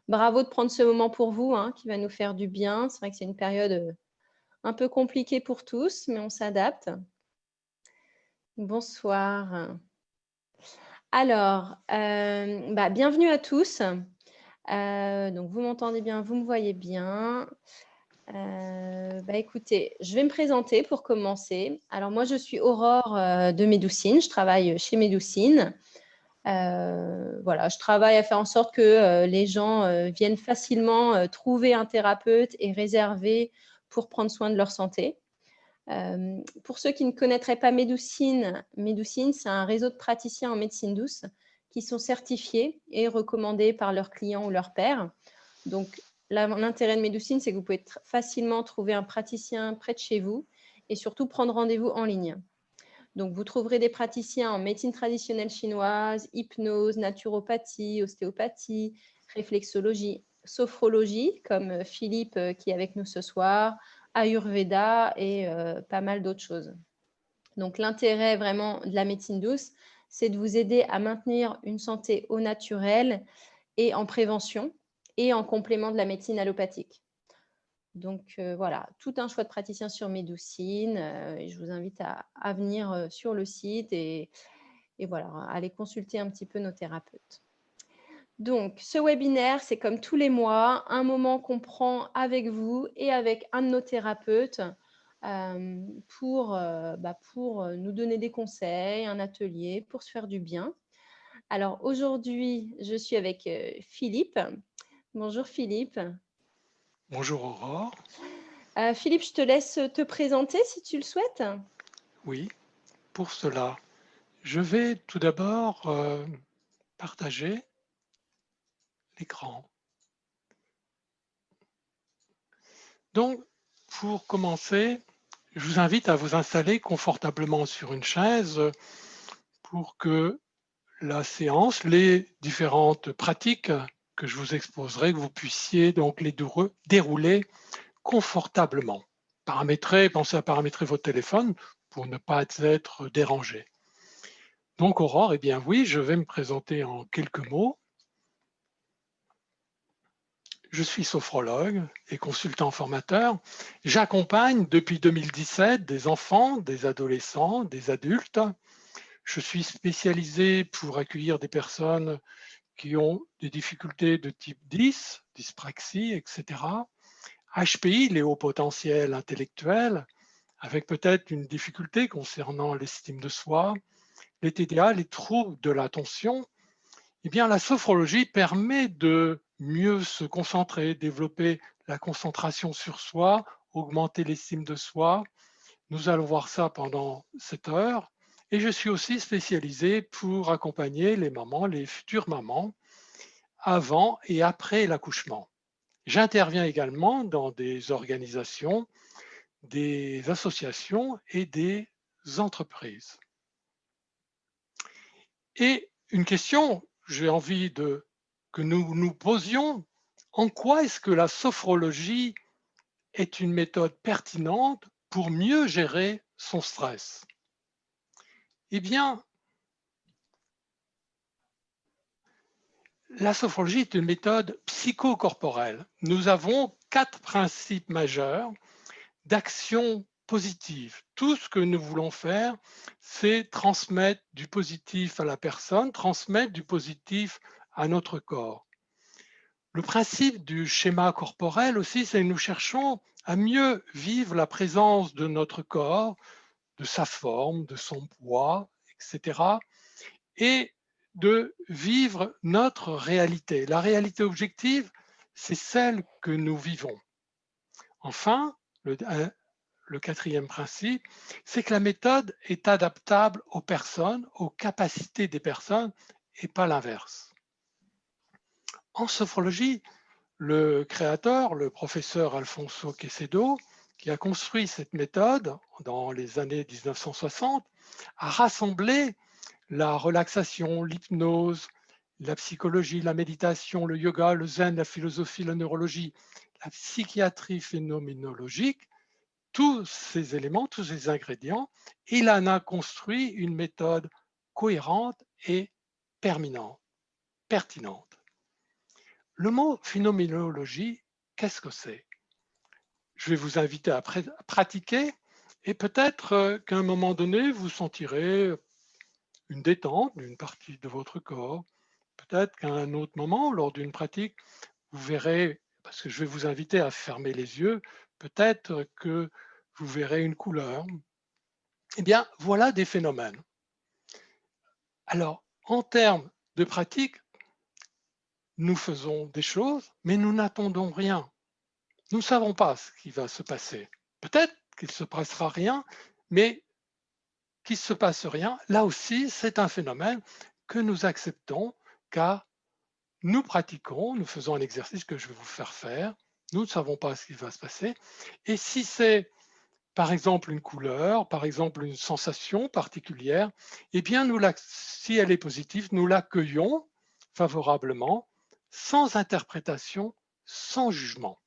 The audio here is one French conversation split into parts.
Bravo de prendre ce moment pour vous, hein, qui va nous faire du bien. C'est vrai que c'est une période un peu compliquée pour tous, mais on s'adapte. Bonsoir. Alors, bienvenue à tous. Donc, vous m'entendez bien, vous me voyez bien. Écoutez, je vais me présenter pour commencer. Alors, moi, je suis Aurore de Médoucine. Je travaille chez Médoucine. Voilà, je travaille à faire en sorte que les gens viennent facilement trouver un thérapeute et réserver pour prendre soin de leur santé. Pour ceux qui ne connaîtraient pas Médoucine, Médoucine, c'est un réseau de praticiens en médecine douce qui sont certifiés et recommandés par leurs clients ou leurs pairs. Donc, l'intérêt de Médoucine, c'est que vous pouvez facilement trouver un praticien près de chez vous et surtout prendre rendez-vous en ligne. Donc, vous trouverez des praticiens en médecine traditionnelle chinoise, hypnose, naturopathie, ostéopathie, réflexologie, sophrologie, comme Philippe qui est avec nous ce soir, Ayurveda et pas mal d'autres choses. Donc, l'intérêt vraiment de la médecine douce, c'est de vous aider à maintenir une santé au naturel et en prévention et en complément de la médecine allopathique. Donc voilà, tout un choix de praticiens sur Médoucine. Et je vous invite à venir sur le site et voilà, à aller consulter un petit peu nos thérapeutes. Donc, ce webinaire, c'est comme tous les mois, un moment qu'on prend avec vous et avec un de nos thérapeutes pour nous donner des conseils, un atelier pour se faire du bien. Alors, aujourd'hui, je suis avec Philippe. Bonjour Philippe. Bonjour Aurore. Philippe, je te laisse te présenter si tu le souhaites. Oui, pour cela, je vais tout d'abord partager l'écran. Donc, pour commencer, je vous invite à vous installer confortablement sur une chaise pour que la séance, les différentes pratiques que je vous exposerai, que vous puissiez donc les dérouler confortablement. Pensez à paramétrer votre téléphone pour ne pas être dérangé. Donc Aurore, eh bien oui, je vais me présenter en quelques mots. Je suis sophrologue et consultant formateur. J'accompagne depuis 2017 des enfants, des adolescents, des adultes. Je suis spécialisé pour accueillir des personnes qui ont des difficultés de type 10, dyspraxie, etc. HPI, les hauts potentiels intellectuels, avec peut-être une difficulté concernant l'estime de soi, les TDA, les troubles de l'attention. Eh bien, la sophrologie permet de mieux se concentrer, développer la concentration sur soi, augmenter l'estime de soi. Nous allons voir ça pendant cette heure. Et je suis aussi spécialisé pour accompagner les mamans, les futures mamans, avant et après l'accouchement. J'interviens également dans des organisations, des associations et des entreprises. Et une question, j'ai envie que nous nous posions, en quoi est-ce que la sophrologie est une méthode pertinente pour mieux gérer son stress? Eh bien, la sophrologie est une méthode psychocorporelle. Nous avons 4 principes majeurs d'action positive. Tout ce que nous voulons faire, c'est transmettre du positif à la personne, transmettre du positif à notre corps. Le principe du schéma corporel aussi, c'est que nous cherchons à mieux vivre la présence de notre corps, de sa forme, de son poids, etc. et de vivre notre réalité. La réalité objective, c'est celle que nous vivons. Enfin, le quatrième principe, c'est que la méthode est adaptable aux personnes, aux capacités des personnes et pas l'inverse. En sophrologie, le créateur, le professeur Alfonso Quecedo, qui a construit cette méthode dans les années 1960, a rassemblé la relaxation, l'hypnose, la psychologie, la méditation, le yoga, le zen, la philosophie, la neurologie, la psychiatrie phénoménologique, tous ces éléments, tous ces ingrédients, il en a construit une méthode cohérente et pertinente. Le mot phénoménologie, qu'est-ce que c'est? Je vais vous inviter à pratiquer et peut-être qu'à un moment donné, vous sentirez une détente d'une partie de votre corps. Peut-être qu'à un autre moment, lors d'une pratique, vous verrez, parce que je vais vous inviter à fermer les yeux, peut-être que vous verrez une couleur. Eh bien, voilà des phénomènes. Alors, en termes de pratique, nous faisons des choses, mais nous n'attendons rien. Nous ne savons pas ce qui va se passer. Peut-être qu'il ne se passera rien, mais qu'il ne se passe rien, là aussi, c'est un phénomène que nous acceptons car nous pratiquons, nous faisons un exercice que je vais vous faire. Nous ne savons pas ce qui va se passer. Et si c'est, par exemple, une couleur, par exemple, une sensation particulière, eh bien, si elle est positive, nous l'accueillons favorablement, sans interprétation, sans jugement.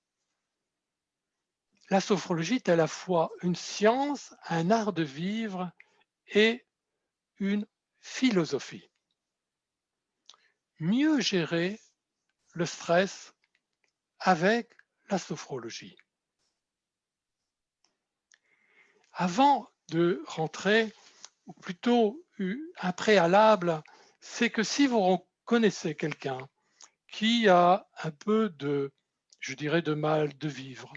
La sophrologie est à la fois une science, un art de vivre et une philosophie. Mieux gérer le stress avec la sophrologie. Avant de rentrer, ou plutôt un préalable, c'est que si vous connaissez quelqu'un qui a un peu de, je dirais, de mal de vivre,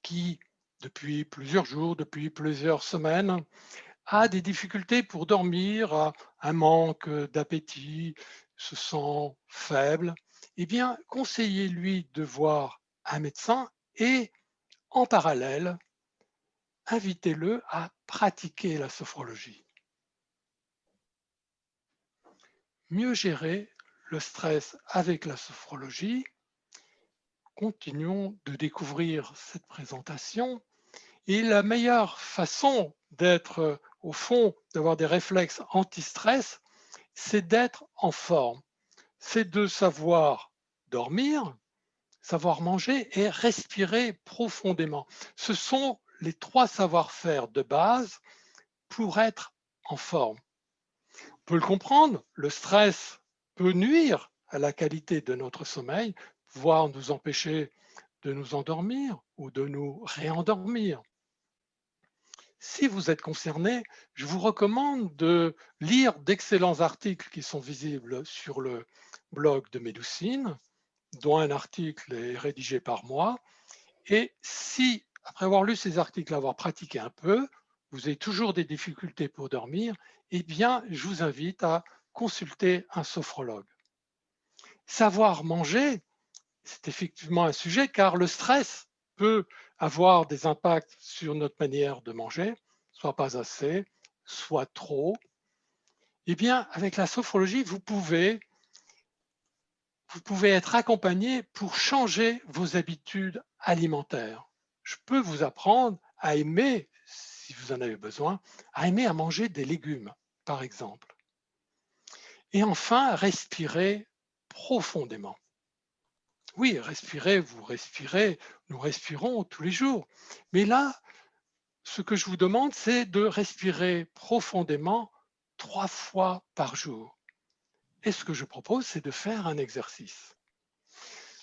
qui, depuis plusieurs jours, depuis plusieurs semaines, a des difficultés pour dormir, a un manque d'appétit, se sent faible, eh bien, conseillez-lui de voir un médecin et, en parallèle, invitez-le à pratiquer la sophrologie. Mieux gérer le stress avec la sophrologie. Continuons de découvrir cette présentation. Et la meilleure façon d'être, au fond, d'avoir des réflexes anti-stress, c'est d'être en forme. C'est de savoir dormir, savoir manger et respirer profondément. Ce sont les 3 savoir-faire de base pour être en forme. On peut le comprendre, le stress peut nuire à la qualité de notre sommeil, voire nous empêcher de nous endormir ou de nous réendormir. Si vous êtes concerné, je vous recommande de lire d'excellents articles qui sont visibles sur le blog de Médoucine, dont un article est rédigé par moi. Et si, après avoir lu ces articles, avoir pratiqué un peu, vous avez toujours des difficultés pour dormir, eh bien, je vous invite à consulter un sophrologue. Savoir manger, c'est effectivement un sujet car le stress peut avoir des impacts sur notre manière de manger, soit pas assez, soit trop. Eh bien, avec la sophrologie, vous pouvez être accompagné pour changer vos habitudes alimentaires. Je peux vous apprendre à aimer, si vous en avez besoin, à aimer à manger des légumes, par exemple. Et enfin, respirer profondément. Oui, respirer, vous respirez, nous respirons tous les jours. Mais là, ce que je vous demande, c'est de respirer profondément 3 fois par jour. Et ce que je propose, c'est de faire un exercice.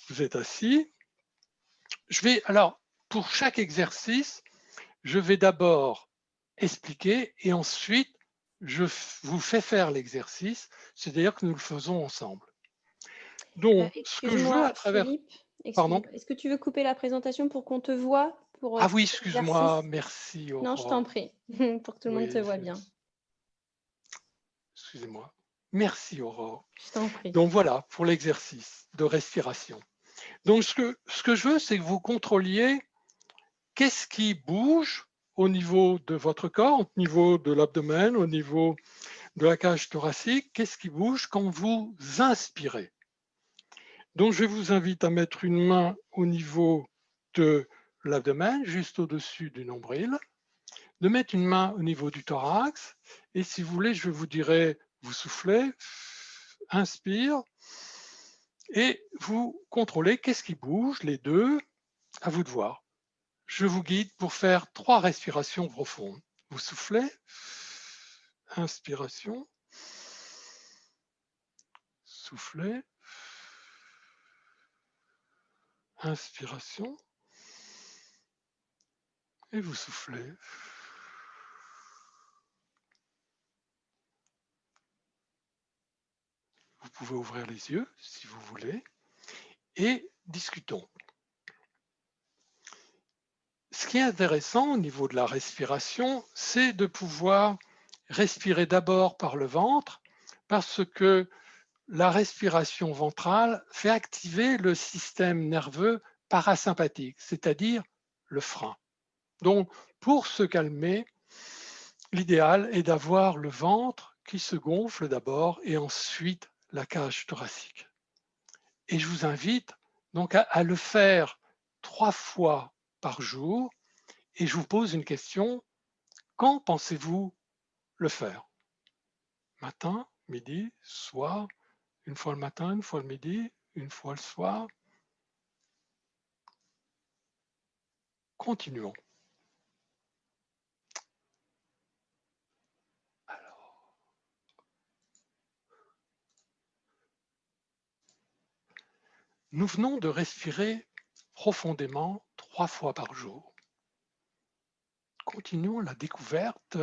Vous êtes assis. Alors, pour chaque exercice, je vais d'abord expliquer et ensuite, je vous fais faire l'exercice, c'est-à-dire que nous le faisons ensemble. Donc, ce que je veux Excuse-moi, à travers... Philippe, Pardon? excuse-moi. Est-ce que tu veux couper la présentation pour qu'on te voit pour Ah oui, cet excuse-moi, exercice? merci Non, je t'en Aurore. prie, pour que tout le monde te Oui, voit bien. excusez-moi. Merci Aurore. Je t'en prie. Donc voilà, pour l'exercice de respiration. Donc ce que je veux, c'est que vous contrôliez qu'est-ce qui bouge au niveau de votre corps, au niveau de l'abdomen, au niveau de la cage thoracique, qu'est-ce qui bouge quand vous inspirez. Donc je vous invite à mettre une main au niveau de l'abdomen, juste au-dessus du nombril, de mettre une main au niveau du thorax, et si vous voulez, je vous dirai, vous soufflez, inspire, et vous contrôlez qu'est-ce qui bouge, les deux, à vous de voir. Je vous guide pour faire 3 respirations profondes. Vous soufflez, inspiration, soufflez, Inspiration. Et vous soufflez. Vous pouvez ouvrir les yeux si vous voulez. Et discutons. Ce qui est intéressant au niveau de la respiration, c'est de pouvoir respirer d'abord par le ventre parce que la respiration ventrale fait activer le système nerveux parasympathique, c'est-à-dire le frein. Donc, pour se calmer, l'idéal est d'avoir le ventre qui se gonfle d'abord et ensuite la cage thoracique. Et je vous invite donc à le faire 3 fois par jour. Et je vous pose une question, quand pensez-vous le faire? Matin, midi, soir, une fois le matin, une fois le midi, une fois le soir? Continuons. Alors, nous venons de respirer profondément 3 fois par jour. Continuons la découverte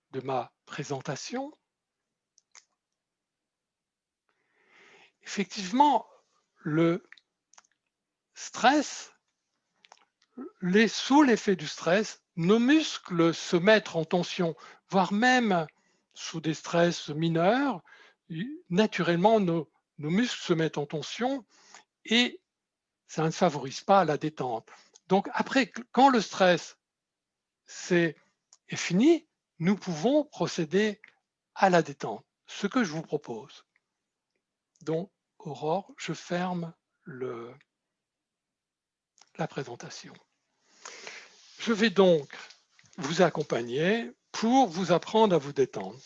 de ma présentation. Effectivement, le stress, sous l'effet du stress, nos muscles se mettent en tension, voire même sous des stress mineurs, naturellement nos muscles se mettent en tension et ça ne favorise pas la détente. Donc après, quand le stress est fini, nous pouvons procéder à la détente, ce que je vous propose. Donc, Aurore, je ferme la présentation. Je vais donc vous accompagner pour vous apprendre à vous détendre.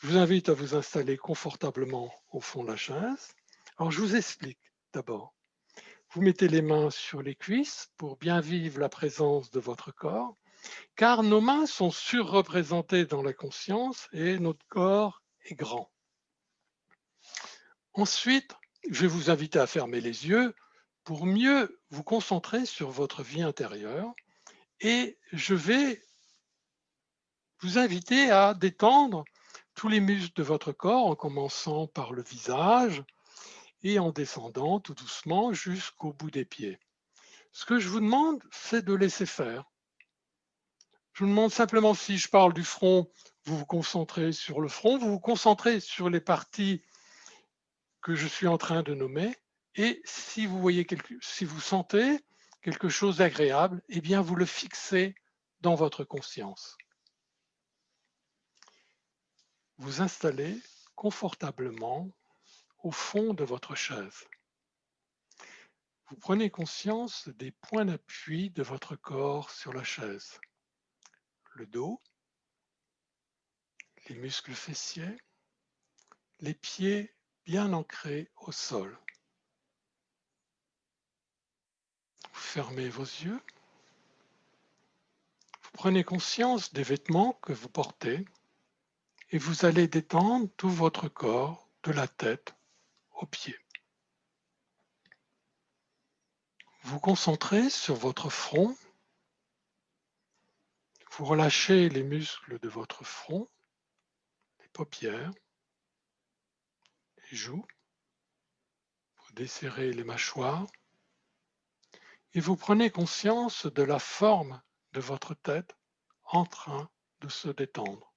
Je vous invite à vous installer confortablement au fond de la chaise. Alors, je vous explique d'abord. Vous mettez les mains sur les cuisses pour bien vivre la présence de votre corps, car nos mains sont surreprésentées dans la conscience et notre corps est grand. Ensuite, je vais vous inviter à fermer les yeux pour mieux vous concentrer sur votre vie intérieure et je vais vous inviter à détendre tous les muscles de votre corps en commençant par le visage et en descendant tout doucement jusqu'au bout des pieds. Ce que je vous demande, c'est de laisser faire. Je vous demande simplement, si je parle du front, vous vous concentrez sur le front, vous vous concentrez sur les parties que je suis en train de nommer, et si vous sentez quelque chose d'agréable, eh bien vous le fixez dans votre conscience. Vous installez confortablement au fond de votre chaise. Vous prenez conscience des points d'appui de votre corps sur la chaise. Le dos, les muscles fessiers, les pieds bien ancrés au sol. Vous fermez vos yeux. Vous prenez conscience des vêtements que vous portez et vous allez détendre tout votre corps de la tête aux pieds. Vous concentrez sur votre front. Vous relâchez les muscles de votre front, les paupières, les joues. Vous desserrez les mâchoires et vous prenez conscience de la forme de votre tête en train de se détendre.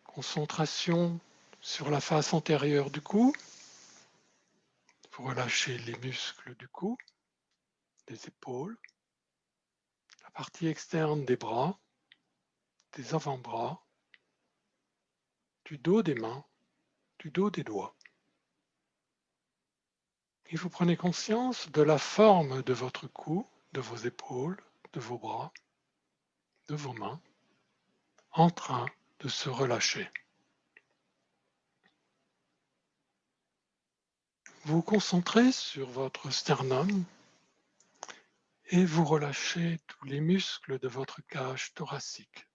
Concentration sur la face antérieure du cou. Vous relâchez les muscles du cou, des épaules, la partie externe des bras, des avant-bras, du dos des mains, du dos des doigts. Et vous prenez conscience de la forme de votre cou, de vos épaules, de vos bras, de vos mains, en train de se relâcher. Vous vous concentrez sur votre sternum et vous relâchez tous les muscles de votre cage thoracique,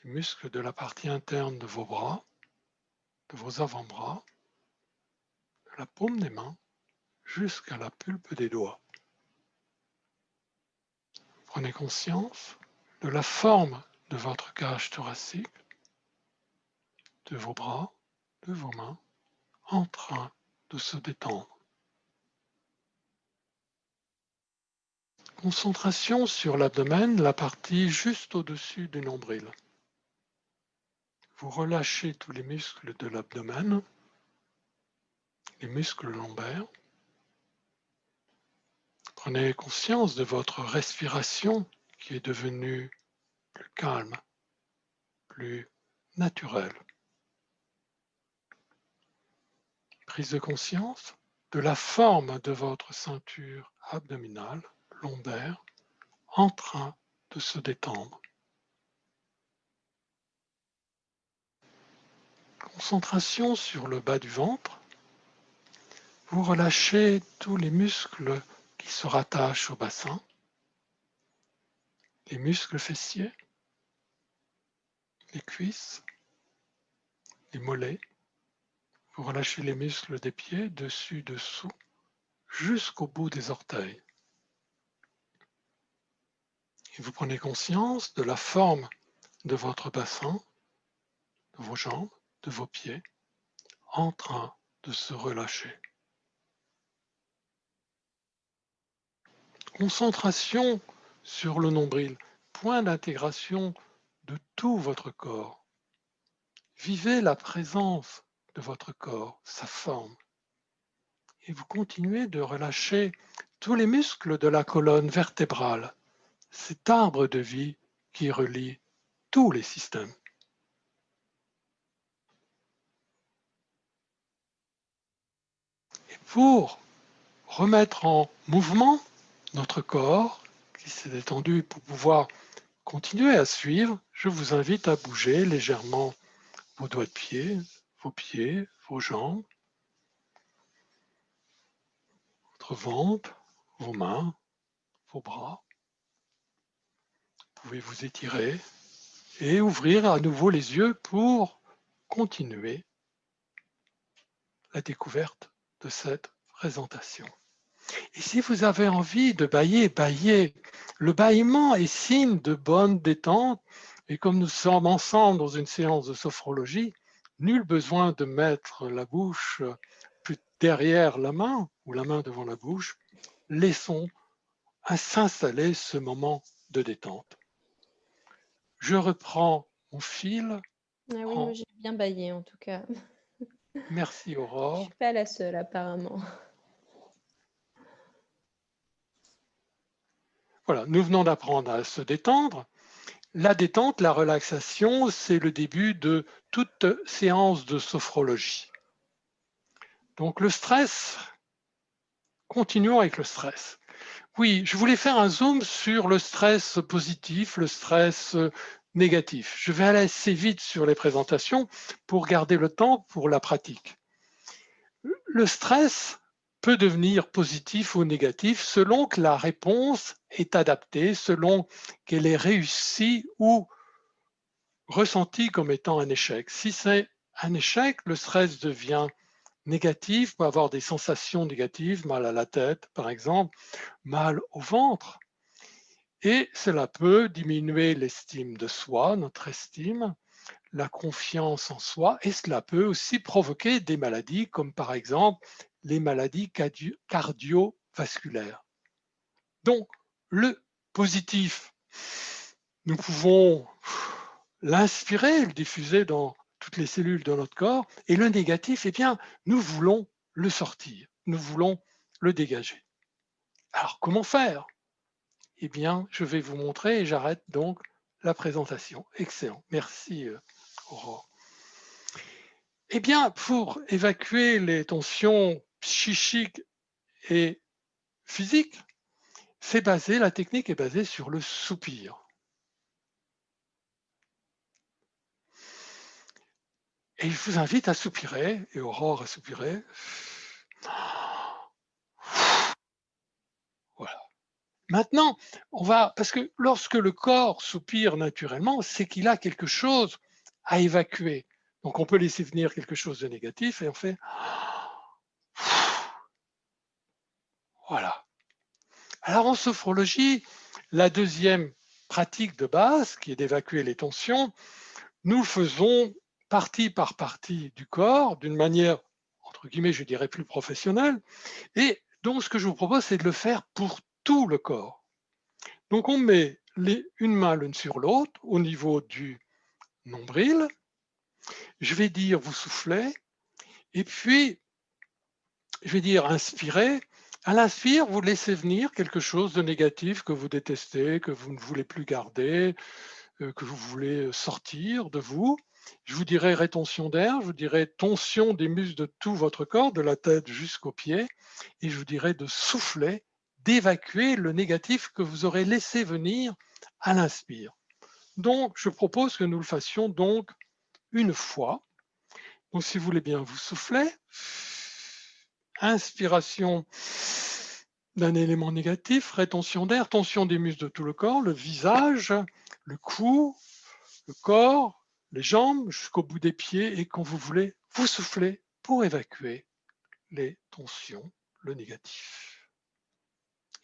les muscles de la partie interne de vos bras, de vos avant-bras, de la paume des mains jusqu'à la pulpe des doigts. Prenez conscience de la forme de votre cage thoracique, de vos bras, de vos mains, en train de se détendre. Concentration sur l'abdomen, la partie juste au-dessus du nombril. Vous relâchez tous les muscles de l'abdomen, les muscles lombaires. Prenez conscience de votre respiration qui est devenue plus calme, plus naturelle. Prise de conscience de la forme de votre ceinture abdominale, lombaire, en train de se détendre. Concentration sur le bas du ventre. Vous relâchez tous les muscles qui se rattachent au bassin, les muscles fessiers, les cuisses, les mollets. Vous relâchez les muscles des pieds, dessus, dessous, jusqu'au bout des orteils. Et vous prenez conscience de la forme de votre bassin, de vos jambes, de vos pieds, en train de se relâcher. Concentration sur le nombril, point d'intégration de tout votre corps. Vivez la présence de votre corps, sa forme. Et vous continuez de relâcher tous les muscles de la colonne vertébrale, cet arbre de vie qui relie tous les systèmes. Et pour remettre en mouvement notre corps qui s'est détendu pour pouvoir continuer à suivre, je vous invite à bouger légèrement vos doigts de pied, vos jambes, votre ventre, vos mains, vos bras. Vous pouvez vous étirer et ouvrir à nouveau les yeux pour continuer la découverte de cette présentation. Et si vous avez envie de bâiller, bâillez. Le bâillement est signe de bonne détente. Et comme nous sommes ensemble dans une séance de sophrologie, nul besoin de mettre la bouche plus derrière la main ou la main devant la bouche. Laissons s'installer ce moment de détente. Je reprends mon fil. Ah oui, moi j'ai bien bâillé en tout cas. Merci Je ne Aurore. suis pas la seule apparemment. Voilà, nous venons d'apprendre à se détendre. La détente, la relaxation, c'est le début de toute séance de sophrologie. Donc le stress, continuons avec le stress. Oui, je voulais faire un zoom sur le stress positif, le stress négatif. Je vais aller assez vite sur les présentations pour garder le temps pour la pratique. Le stress peut devenir positif ou négatif selon que la réponse est adaptée, selon qu'elle est réussie ou ressentie comme étant un échec. Si c'est un échec, le stress devient négatif, peut avoir des sensations négatives, mal à la tête par exemple, mal au ventre, et cela peut diminuer l'estime de soi, notre estime, la confiance en soi, et cela peut aussi provoquer des maladies comme par exemple les maladies cardiovasculaires. Donc, le positif, nous pouvons l'inspirer, le diffuser dans toutes les cellules de notre corps, et le négatif, eh bien, nous voulons le sortir, nous voulons le dégager. Alors, comment faire? Eh bien, je vais vous montrer et j'arrête donc la présentation. Excellent. Merci, Aurore. Eh bien, pour évacuer les tensions psychiques et physiques, la technique est basée sur le soupir. Et je vous invite à soupirer, et Aurore a soupiré. Voilà. Maintenant, parce que lorsque le corps soupire naturellement, c'est qu'il a quelque chose à évacuer. Donc on peut laisser venir quelque chose de négatif et on fait Voilà. Alors en sophrologie, la deuxième pratique de base, qui est d'évacuer les tensions, nous le faisons partie par partie du corps, d'une manière, entre guillemets, je dirais plus professionnelle. Et donc, ce que je vous propose, c'est de le faire pour tout le corps. Donc, on met une main l'une sur l'autre au niveau du nombril. Je vais dire, vous soufflez. Et puis, je vais dire, inspirez. À l'inspire, vous laissez venir quelque chose de négatif que vous détestez, que vous ne voulez plus garder, que vous voulez sortir de vous. Je vous dirai rétention d'air, je vous dirai tension des muscles de tout votre corps, de la tête jusqu'aux pieds, et je vous dirai de souffler, d'évacuer le négatif que vous aurez laissé venir à l'inspire. Donc, je propose que nous le fassions donc une fois. Donc, si vous voulez bien, vous soufflez. Inspiration d'un élément négatif, rétention d'air, tension des muscles de tout le corps, le visage, le cou, le corps, les jambes, jusqu'au bout des pieds, et quand vous voulez, vous soufflez pour évacuer les tensions, le négatif.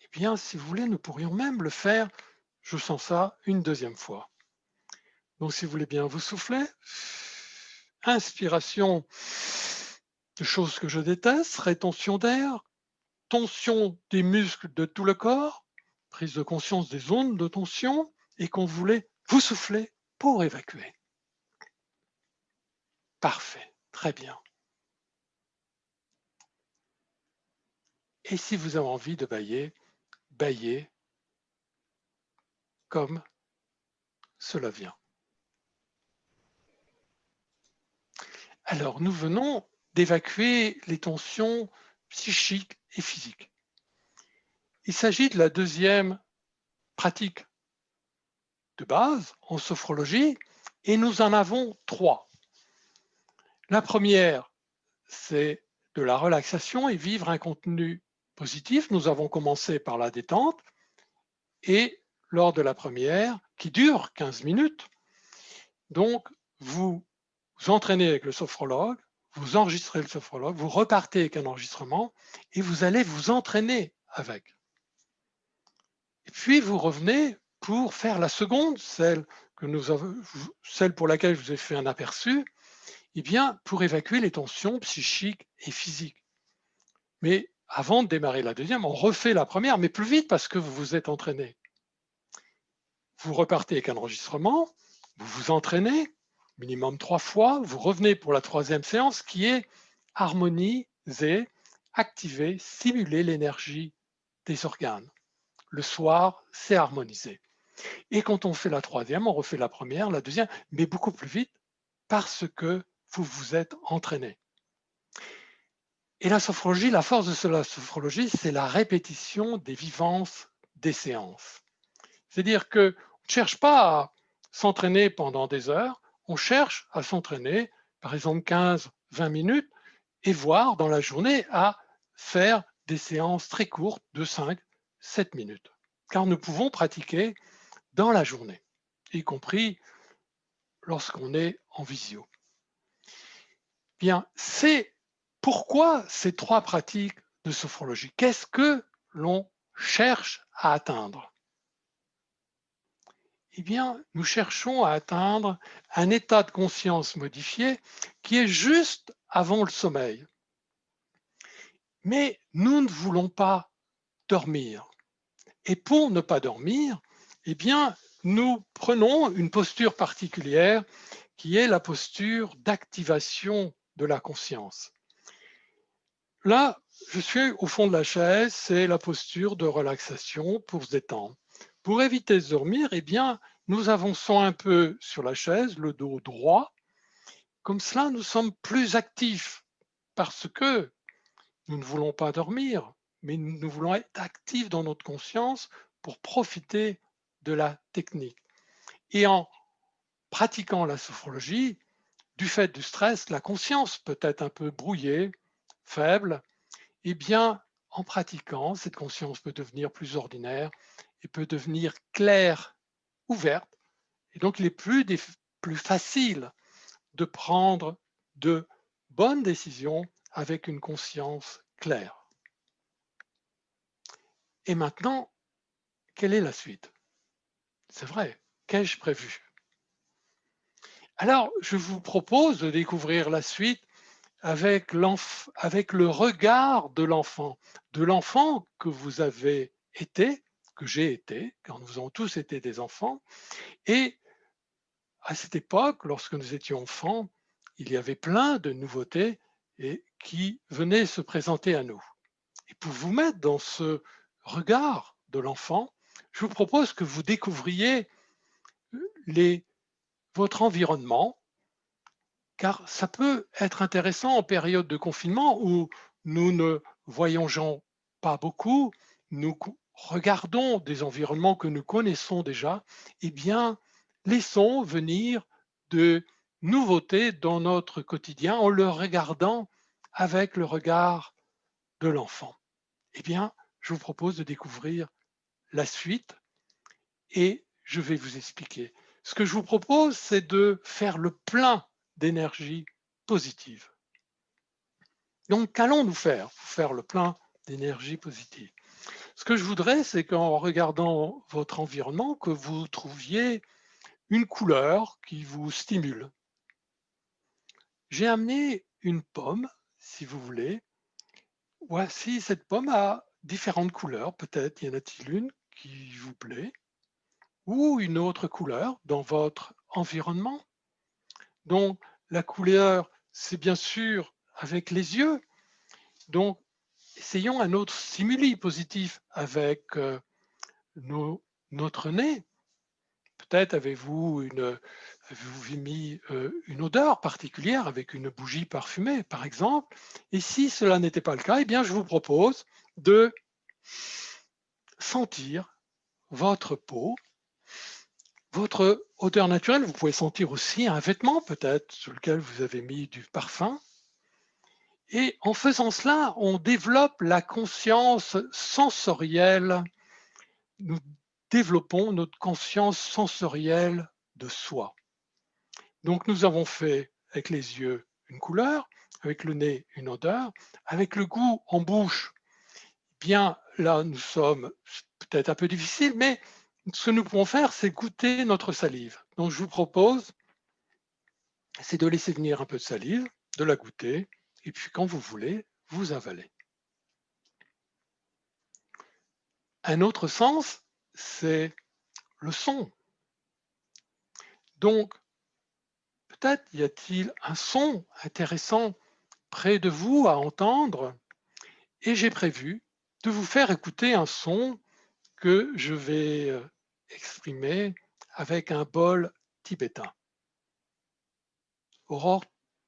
Eh bien, si vous voulez, nous pourrions même le faire, je sens ça, une deuxième fois. Donc, si vous voulez bien, vous soufflez. Inspiration de choses que je déteste, rétention d'air, tension des muscles de tout le corps, prise de conscience des zones de tension, et quand vous voulez, vous soufflez pour évacuer. Parfait, très bien. Et si vous avez envie de bailler, baillez comme cela vient. Alors, nous venons d'évacuer les tensions psychiques et physiques. Il s'agit de la deuxième pratique de base en sophrologie, et nous en avons trois. La première, c'est de la relaxation et vivre un contenu positif. Nous avons commencé par la détente, et lors de la première, qui dure 15 minutes, donc vous vous entraînez avec le sophrologue, vous enregistrez le sophrologue, vous repartez avec un enregistrement et vous allez vous entraîner avec. Et puis vous revenez pour faire la seconde, celle pour laquelle je vous ai fait un aperçu, eh bien, pour évacuer les tensions psychiques et physiques. Mais avant de démarrer la deuxième, on refait la première, mais plus vite parce que vous vous êtes entraîné. Vous repartez avec un enregistrement, vous vous entraînez, minimum 3 fois, vous revenez pour la troisième séance qui est harmoniser, activer, stimuler l'énergie des organes. Le soir, c'est harmoniser. Et quand on fait la troisième, on refait la première, la deuxième, mais beaucoup plus vite parce que vous vous êtes entraîné. Et la sophrologie, la force de la sophrologie, c'est la répétition des vivances des séances. C'est-à-dire qu'on ne cherche pas à s'entraîner pendant des heures, on cherche à s'entraîner, par exemple 15-20 minutes, et voir dans la journée à faire des séances très courtes de 5-7 minutes. Car nous pouvons pratiquer dans la journée, y compris lorsqu'on est en visio. Bien, c'est pourquoi ces trois pratiques de sophrologie. Qu'est-ce que l'on cherche à atteindre? Eh bien, nous cherchons à atteindre un état de conscience modifié qui est juste avant le sommeil. Mais nous ne voulons pas dormir. Et pour ne pas dormir, eh bien, nous prenons une posture particulière qui est la posture d'activation de la conscience. Là, je suis au fond de la chaise, c'est la posture de relaxation pour se détendre. Pour éviter de dormir, eh bien, nous avançons un peu sur la chaise, le dos droit. Comme cela, nous sommes plus actifs parce que nous ne voulons pas dormir, mais nous voulons être actifs dans notre conscience pour profiter de la technique. Et en pratiquant la sophrologie, du fait du stress, la conscience peut être un peu brouillée, faible. Eh bien, en pratiquant, cette conscience peut devenir plus ordinaire et peut devenir claire, ouverte. Et donc, il est plus facile de prendre de bonnes décisions avec une conscience claire. Et maintenant, quelle est la suite? C'est vrai, qu'ai-je prévu? Alors, je vous propose de découvrir la suite avec le regard de l'enfant que vous avez été, que j'ai été, car nous avons tous été des enfants. Et à cette époque, lorsque nous étions enfants, il y avait plein de nouveautés et qui venaient se présenter à nous. Et pour vous mettre dans ce regard de l'enfant, je vous propose que vous découvriez votre environnement, car ça peut être intéressant en période de confinement où nous ne voyageons pas beaucoup, nous regardons des environnements que nous connaissons déjà. Eh bien, laissons venir de nouveautés dans notre quotidien en le regardant avec le regard de l'enfant. Eh bien, je vous propose de découvrir la suite et je vais vous expliquer. Ce que je vous propose, c'est de faire le plein d'énergie positive. Donc, qu'allons-nous faire pour faire le plein d'énergie positive? Ce que je voudrais, c'est qu'en regardant votre environnement, que vous trouviez une couleur qui vous stimule. J'ai amené une pomme, si vous voulez. Voici, cette pomme a différentes couleurs. Peut-être y en a-t-il une qui vous plaît, ou une autre couleur dans votre environnement. Donc, la couleur, c'est bien sûr avec les yeux. Donc, essayons un autre stimuli positif avec notre nez. Peut-être avez-vous mis une odeur particulière avec une bougie parfumée, par exemple. Et si cela n'était pas le cas, eh bien, je vous propose de sentir votre peau, votre odeur naturelle. Vous pouvez sentir aussi un vêtement, peut-être, sur lequel vous avez mis du parfum. Et en faisant cela, on développe la conscience sensorielle. Nous développons notre conscience sensorielle de soi. Donc nous avons fait avec les yeux une couleur, avec le nez une odeur, avec le goût en bouche. Bien là, nous sommes peut-être un peu difficiles, mais ce que nous pouvons faire, c'est goûter notre salive. Donc je vous propose, c'est de laisser venir un peu de salive, de la goûter, et puis quand vous voulez, vous avalez. Un autre sens, c'est le son. Donc, peut-être y a-t-il un son intéressant près de vous à entendre, et j'ai prévu de vous faire écouter un son que je vais exprimer avec un bol tibétain. Aurore,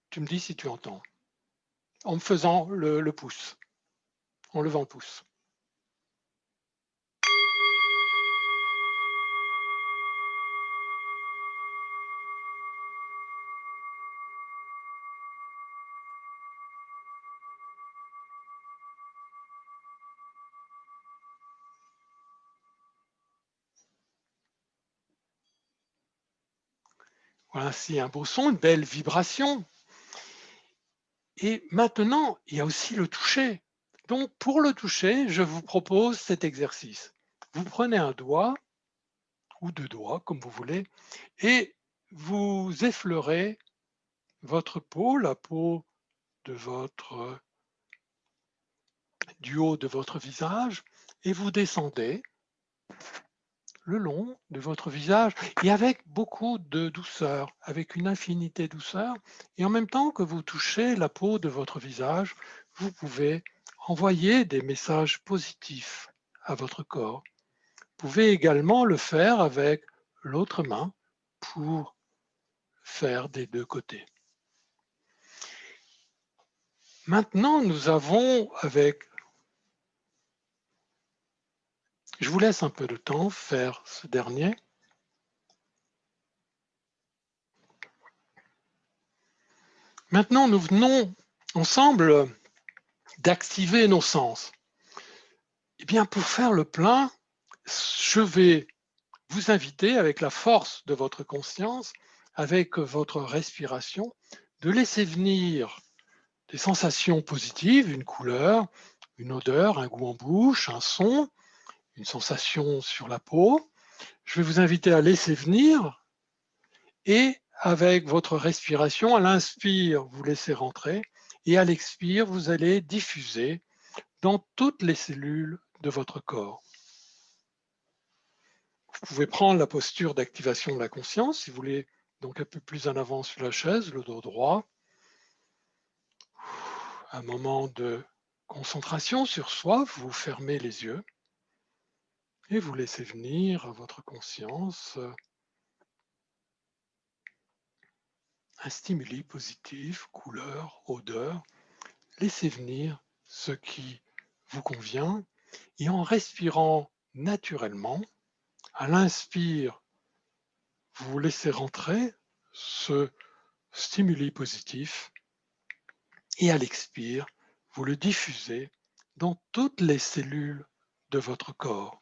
tu me dis si tu entends, en me faisant le pouce, en levant le pouce. Voilà, c'est un beau son, une belle vibration. Et maintenant, il y a aussi le toucher. Donc, pour le toucher, je vous propose cet exercice. Vous prenez un doigt, ou deux doigts, comme vous voulez, et vous effleurez votre peau, la peau de du haut de votre visage, et vous descendez le long de votre visage, et avec beaucoup de douceur, avec une infinité de douceur, et en même temps que vous touchez la peau de votre visage, vous pouvez envoyer des messages positifs à votre corps. Vous pouvez également le faire avec l'autre main pour faire des deux côtés. Maintenant, nous avons je vous laisse un peu de temps faire ce dernier. Maintenant, nous venons ensemble d'activer nos sens. Eh bien, pour faire le plein, je vais vous inviter, avec la force de votre conscience, avec votre respiration, de laisser venir des sensations positives, une couleur, une odeur, un goût en bouche, un son, une sensation sur la peau. Je vais vous inviter à laisser venir et avec votre respiration, à l'inspire, vous laissez rentrer et à l'expire, vous allez diffuser dans toutes les cellules de votre corps. Vous pouvez prendre la posture d'activation de la conscience, si vous voulez, donc un peu plus en avant sur la chaise, le dos droit. Un moment de concentration sur soi, vous fermez les yeux et vous laissez venir à votre conscience un stimuli positif, couleur, odeur. Laissez venir ce qui vous convient et en respirant naturellement, à l'inspire, vous laissez rentrer ce stimuli positif et à l'expire, vous le diffusez dans toutes les cellules de votre corps.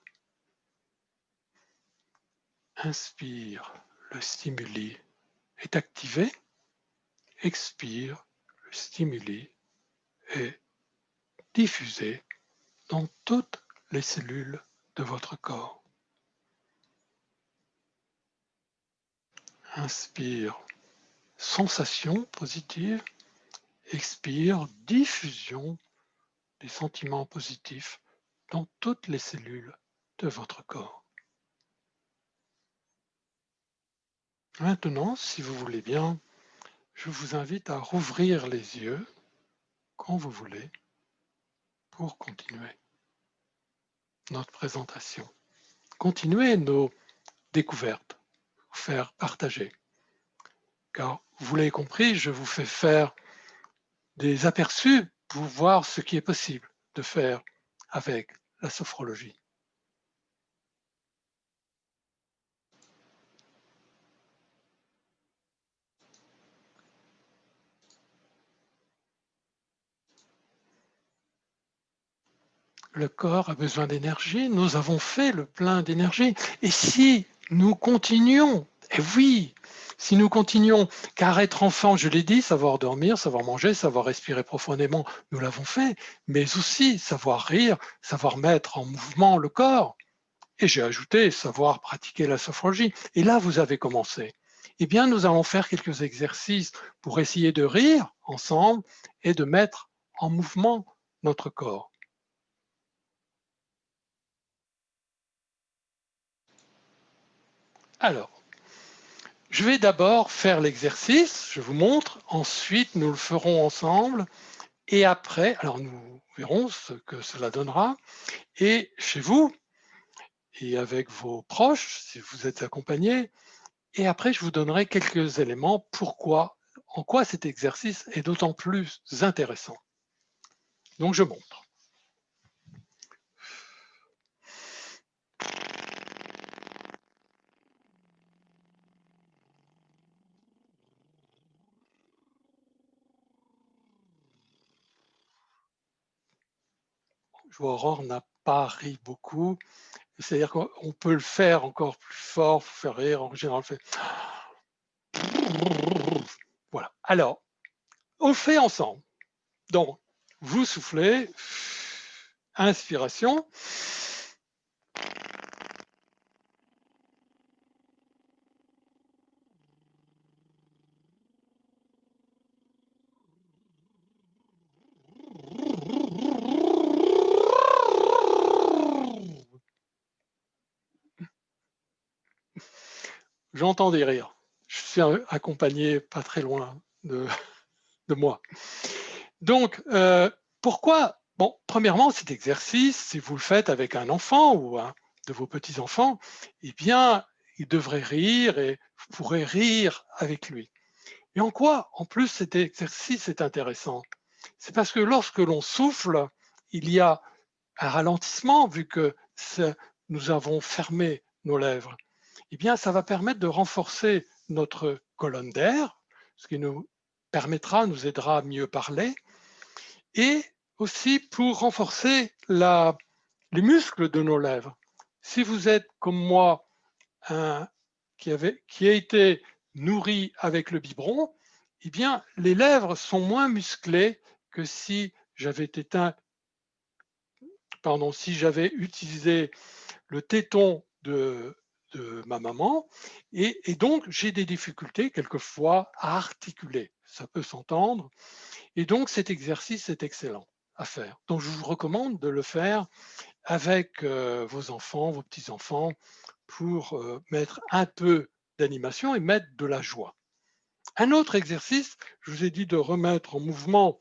Inspire, le stimuli est activé. Expire, le stimuli est diffusé dans toutes les cellules de votre corps. Inspire, sensation positive. Expire, diffusion des sentiments positifs dans toutes les cellules de votre corps. Maintenant, si vous voulez bien, je vous invite à rouvrir les yeux quand vous voulez pour continuer notre présentation. Continuer nos découvertes, vous faire partager. Car vous l'avez compris, je vous fais faire des aperçus pour voir ce qui est possible de faire avec la sophrologie. Le corps a besoin d'énergie, nous avons fait le plein d'énergie. Et si nous continuons, et oui, si nous continuons, car être enfant, je l'ai dit, savoir dormir, savoir manger, savoir respirer profondément, nous l'avons fait, mais aussi savoir rire, savoir mettre en mouvement le corps. Et j'ai ajouté savoir pratiquer la sophrologie. Et là, vous avez commencé. Eh bien, nous allons faire quelques exercices pour essayer de rire ensemble et de mettre en mouvement notre corps. Alors, je vais d'abord faire l'exercice, je vous montre, ensuite nous le ferons ensemble et après, alors nous verrons ce que cela donnera et chez vous et avec vos proches, si vous êtes accompagnés, et après je vous donnerai quelques éléments en quoi cet exercice est d'autant plus intéressant. Donc je montre. Je vois Aurore n'a pas ri beaucoup, c'est-à-dire qu'on peut le faire encore plus fort, faire rire, en général on fait. Voilà, alors, on le fait ensemble. Donc, vous soufflez, inspiration. J'entends des rires. Je suis accompagné pas très loin de moi. Donc, pourquoi? Bon, premièrement, cet exercice, si vous le faites avec un enfant ou un de vos petits-enfants, eh bien, il devrait rire et vous pourrez rire avec lui. Et en quoi, en plus, cet exercice est intéressant? C'est parce que lorsque l'on souffle, il y a un ralentissement, vu que nous avons fermé nos lèvres. Eh bien, ça va permettre de renforcer notre colonne d'air, ce qui nous permettra, nous aidera à mieux parler, et aussi pour renforcer les muscles de nos lèvres. Si vous êtes comme moi, qui a été nourri avec le biberon, eh bien, les lèvres sont moins musclées que si j'avais été pardon, si j'avais utilisé le téton de ma maman, et donc j'ai des difficultés quelquefois à articuler. Ça peut s'entendre. Et donc cet exercice est excellent à faire. Donc je vous recommande de le faire avec vos enfants, vos petits-enfants, pour mettre un peu d'animation et mettre de la joie. Un autre exercice, je vous ai dit de remettre en mouvement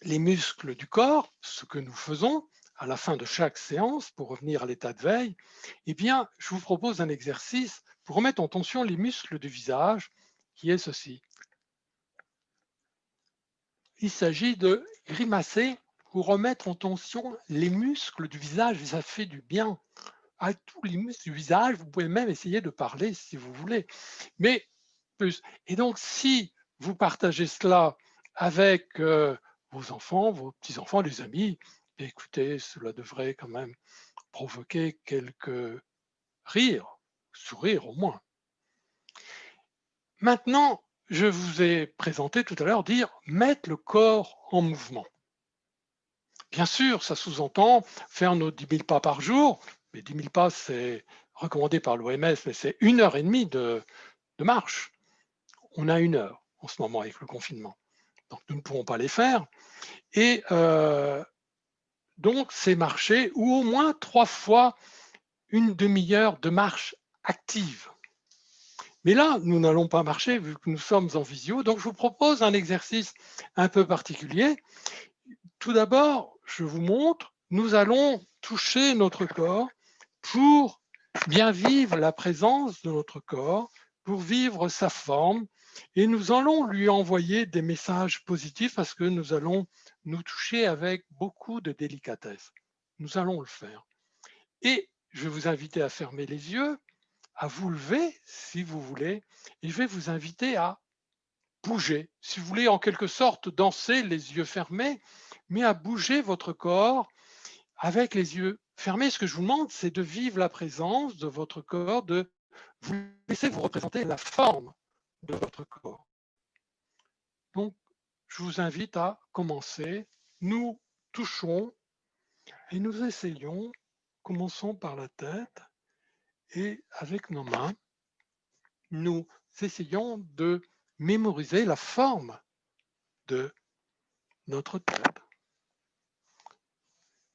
les muscles du corps, ce que nous faisons à la fin de chaque séance pour revenir à l'état de veille. Eh bien, je vous propose un exercice pour remettre en tension les muscles du visage, qui est ceci. Il s'agit de grimacer ou remettre en tension les muscles du visage, et ça fait du bien à tous les muscles du visage. Vous pouvez même essayer de parler si vous voulez. Mais plus. Et donc, si vous partagez cela avec vos enfants, vos petits-enfants, les amis, écoutez, cela devrait quand même provoquer quelques rires, sourires au moins. Maintenant, je vous ai présenté tout à l'heure dire mettre le corps en mouvement. Bien sûr, ça sous-entend faire nos 10 000 pas par jour, mais 10 000 pas, c'est recommandé par l'OMS, mais c'est 1h30 de marche. On a 1 heure en ce moment avec le confinement, donc nous ne pourrons pas les faire. Et donc, c'est marcher ou au moins 3 fois une demi-heure de marche active. Mais là, nous n'allons pas marcher vu que nous sommes en visio, donc je vous propose un exercice un peu particulier. Tout d'abord, je vous montre, nous allons toucher notre corps pour bien vivre la présence de notre corps, pour vivre sa forme, et nous allons lui envoyer des messages positifs parce que nous allons nous toucher avec beaucoup de délicatesse. Nous allons le faire. Et je vais vous inviter à fermer les yeux, à vous lever si vous voulez, et je vais vous inviter à bouger. Si vous voulez en quelque sorte danser les yeux fermés, mais à bouger votre corps avec les yeux fermés. Ce que je vous demande, c'est de vivre la présence de votre corps, de vous laisser vous représenter la forme de votre corps. Donc, je vous invite à commencer. Nous touchons et nous essayons, commençons par la tête et avec nos mains, nous essayons de mémoriser la forme de notre tête.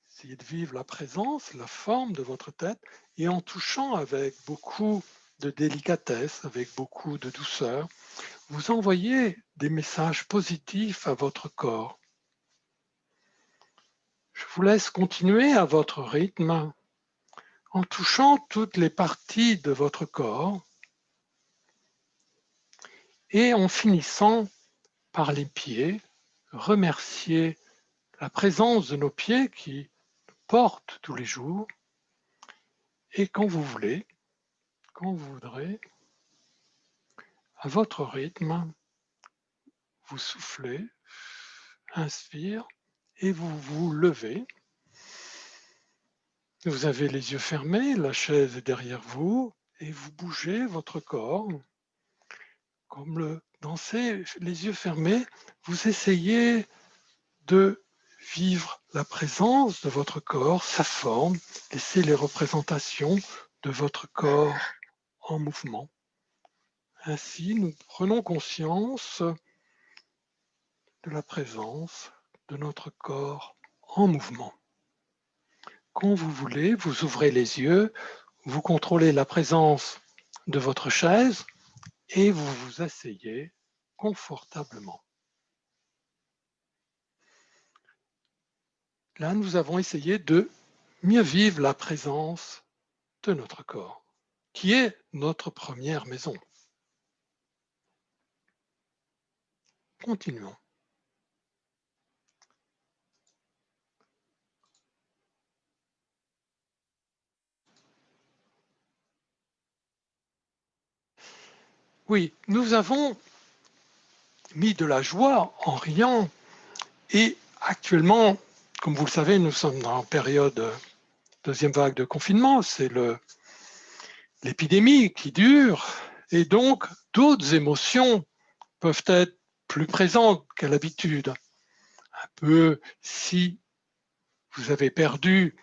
Essayez de vivre la présence, la forme de votre tête et en touchant avec beaucoup de délicatesse, avec beaucoup de douceur, vous envoyez des messages positifs à votre corps. Je vous laisse continuer à votre rythme en touchant toutes les parties de votre corps et en finissant par les pieds, remercier la présence de nos pieds qui nous portent tous les jours et quand vous voulez, quand vous voudrez, à votre rythme, vous soufflez, inspire et vous vous levez. Vous avez les yeux fermés, la chaise est derrière vous et vous bougez votre corps. Comme le danser, les yeux fermés, vous essayez de vivre la présence de votre corps, sa forme, laissez les représentations de votre corps en mouvement. Ainsi, nous prenons conscience de la présence de notre corps en mouvement. Quand vous voulez, vous ouvrez les yeux, vous contrôlez la présence de votre chaise et vous vous asseyez confortablement. Là, nous avons essayé de mieux vivre la présence de notre corps, qui est notre première maison. Continuons. Oui, nous avons mis de la joie en riant et actuellement, comme vous le savez, nous sommes en période deuxième vague de confinement, c'est l'épidémie qui dure et donc d'autres émotions peuvent être plus présentes qu'à l'habitude. Un peu si vous avez perdu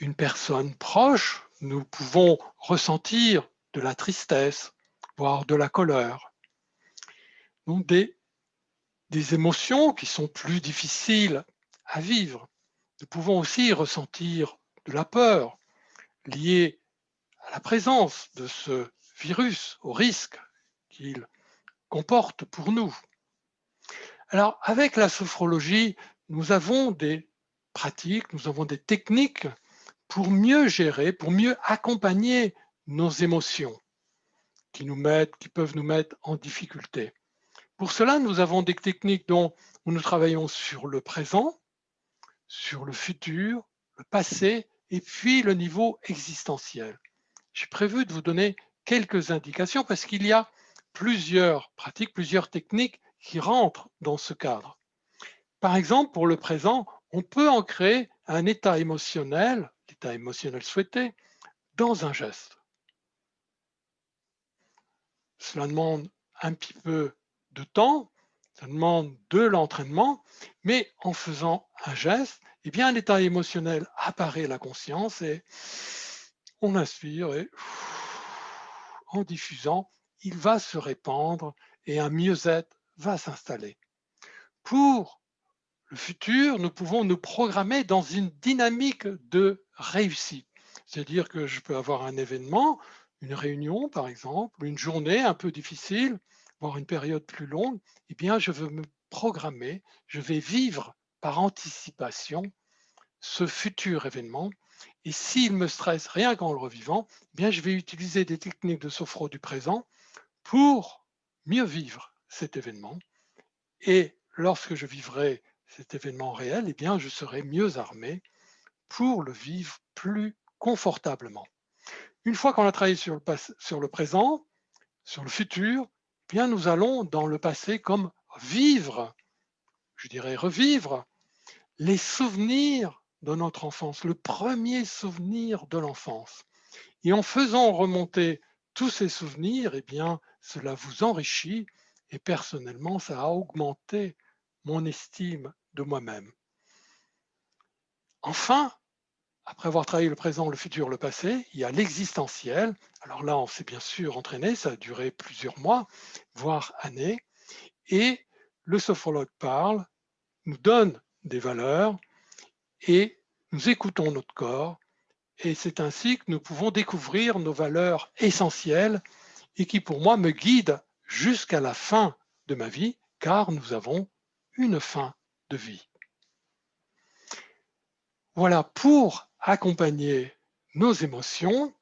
une personne proche, nous pouvons ressentir de la tristesse, voire de la colère. Donc des émotions qui sont plus difficiles à vivre. Nous pouvons aussi ressentir de la peur liée à la présence de ce virus, au risque qu'il comporte pour nous. Alors, avec la sophrologie, nous avons des pratiques, nous avons des techniques pour mieux gérer, pour mieux accompagner nos émotions qui peuvent nous mettre en difficulté. Pour cela, nous avons des techniques où nous travaillons sur le présent, sur le futur, le passé et puis le niveau existentiel. J'ai prévu de vous donner quelques indications parce qu'il y a plusieurs pratiques, plusieurs techniques qui rentrent dans ce cadre. Par exemple, pour le présent, on peut ancrer un état émotionnel, l'état émotionnel souhaité, dans un geste. Cela demande un petit peu de temps, ça demande de l'entraînement, mais en faisant un geste, eh bien, l'état émotionnel apparaît à la conscience et on inspire et en diffusant, il va se répandre et un mieux-être va s'installer. Pour le futur, nous pouvons nous programmer dans une dynamique de réussite. C'est-à-dire que je peux avoir un événement, une réunion par exemple, une journée un peu difficile, voire une période plus longue, eh bien je veux me programmer, je vais vivre par anticipation ce futur événement. Et s'il me stresse rien qu'en le revivant, eh bien je vais utiliser des techniques de sophro du présent pour mieux vivre cet événement. Et lorsque je vivrai cet événement réel, eh bien, je serai mieux armé pour le vivre plus confortablement. Une fois qu'on a travaillé sur le présent, sur le futur, eh bien, nous allons dans le passé comme vivre, je dirais revivre, les souvenirs de notre enfance, le premier souvenir de l'enfance. Et en faisant remonter tous ces souvenirs, eh bien, cela vous enrichit et personnellement, ça a augmenté mon estime de moi-même. Enfin, après avoir travaillé le présent, le futur, le passé, il y a l'existentiel. Alors là, on s'est bien sûr entraîné, ça a duré plusieurs mois, voire années. Et le sophrologue parle, nous donne des valeurs et nous écoutons notre corps. Et c'est ainsi que nous pouvons découvrir nos valeurs essentielles et qui, pour moi, me guident jusqu'à la fin de ma vie, car nous avons une fin de vie. Voilà, pour accompagner nos émotions,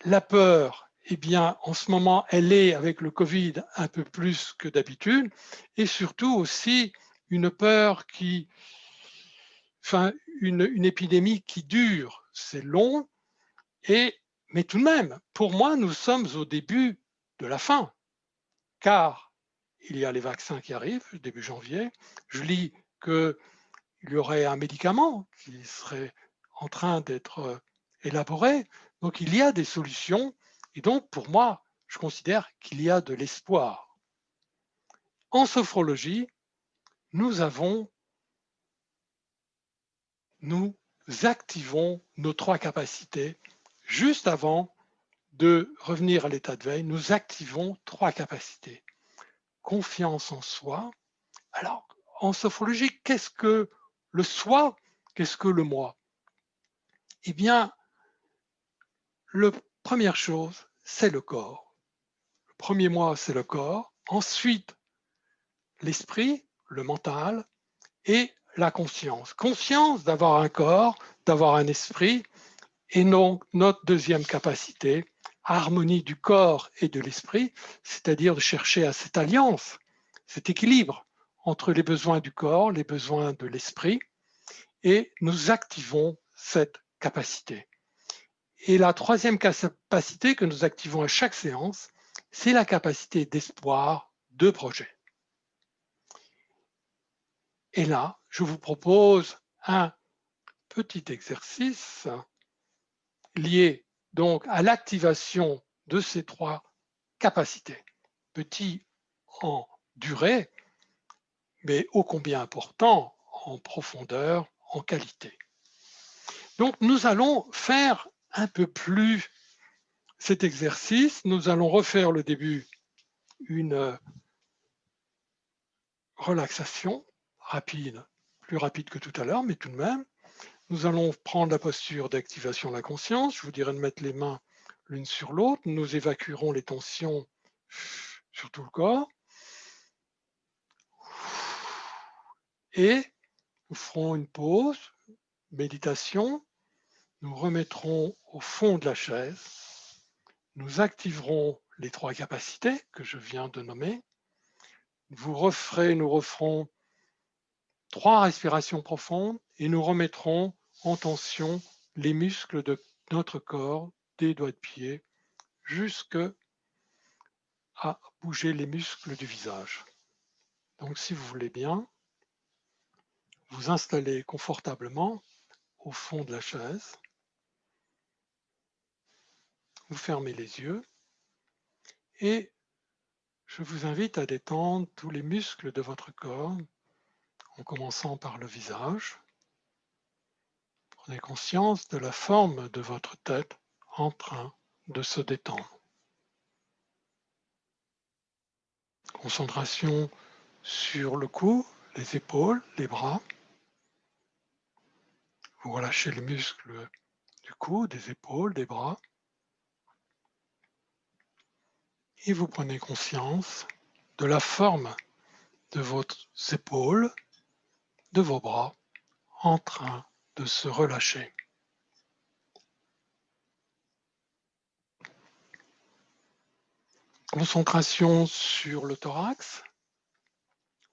la peur, eh bien, en ce moment, elle est, avec le Covid, un peu plus que d'habitude, et surtout aussi une peur une épidémie qui dure, c'est long, mais tout de même, pour moi, nous sommes au début de la fin, car il y a les vaccins qui arrivent, début janvier. Je lis qu'il y aurait un médicament qui serait en train d'être élaboré. Donc, il y a des solutions. Et donc, pour moi, je considère qu'il y a de l'espoir. En sophrologie, nous activons nos trois capacités. Juste avant de revenir à l'état de veille, nous activons trois capacités. Confiance en soi. Alors, en sophrologie, qu'est-ce que le soi? Qu'est-ce que le moi? Eh bien, la première chose, c'est le corps. Le premier moi, c'est le corps. Ensuite, l'esprit, le mental et la conscience. Conscience d'avoir un corps, d'avoir un esprit. Et donc, notre deuxième capacité, harmonie du corps et de l'esprit, c'est-à-dire de chercher à cette alliance, cet équilibre entre les besoins du corps, les besoins de l'esprit, et nous activons cette capacité. Et la troisième capacité que nous activons à chaque séance, c'est la capacité d'espoir de projet. Et là, je vous propose un petit exercice lié donc à l'activation de ces trois capacités. Petit en durée, mais ô combien important en profondeur, en qualité. Donc, nous allons faire un peu plus cet exercice. Nous allons refaire le début, une relaxation rapide, plus rapide que tout à l'heure, mais tout de même. Nous allons prendre la posture d'activation de la conscience. Je vous dirai de mettre les mains l'une sur l'autre. Nous évacuerons les tensions sur tout le corps. Et nous ferons une pause, méditation. Nous remettrons au fond de la chaise. Nous activerons les 3 capacités que je viens de nommer. Nous referons 3 respirations profondes et nous remettrons en tension les muscles de notre corps, des doigts de pied, jusqu'à bouger les muscles du visage. Donc, si vous voulez bien, vous installez confortablement au fond de la chaise. Vous fermez les yeux et je vous invite à détendre tous les muscles de votre corps en commençant par le visage. Prenez conscience de la forme de votre tête en train de se détendre. Concentration sur le cou, les épaules, les bras. Vous relâchez les muscles du cou, des épaules, des bras. Et vous prenez conscience de la forme de vos épaules, de vos bras, en train de se relâcher. Concentration sur le thorax.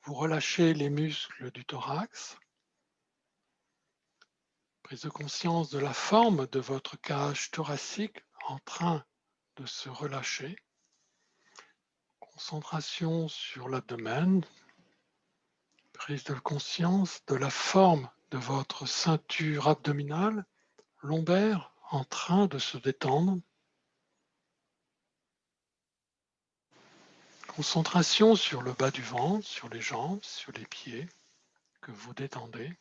Vous relâchez les muscles du thorax. Prise de conscience de la forme de votre cage thoracique en train de se relâcher. Concentration sur l'abdomen. Prise de conscience de la forme de votre ceinture abdominale, lombaire, en train de se détendre. Concentration sur le bas du ventre, sur les jambes, sur les pieds que vous détendez.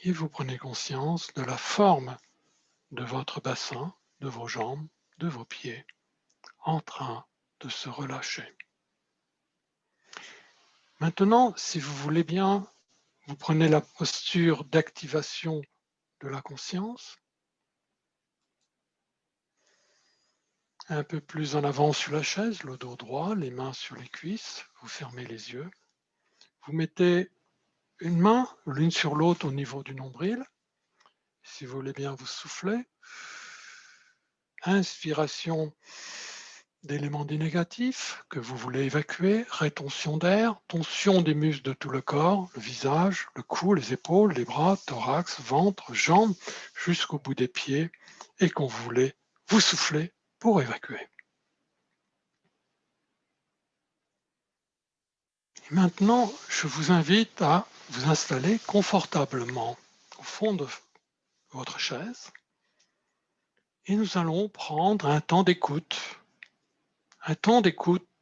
Et vous prenez conscience de la forme de votre bassin, de vos jambes, de vos pieds, en train de se relâcher. Maintenant, si vous voulez bien, vous prenez la posture d'activation de la conscience. Un peu plus en avant sur la chaise, le dos droit, les mains sur les cuisses, vous fermez les yeux. Vous mettez une main l'une sur l'autre au niveau du nombril. Si vous voulez bien, vous soufflez. Inspiration d'éléments dits négatifs que vous voulez évacuer, rétention d'air, tension des muscles de tout le corps, le visage, le cou, les épaules, les bras, thorax, ventre, jambes, jusqu'au bout des pieds, et qu'on voulait vous souffler pour évacuer. Et maintenant, je vous invite à vous installer confortablement au fond de votre chaise et nous allons prendre un temps d'écoute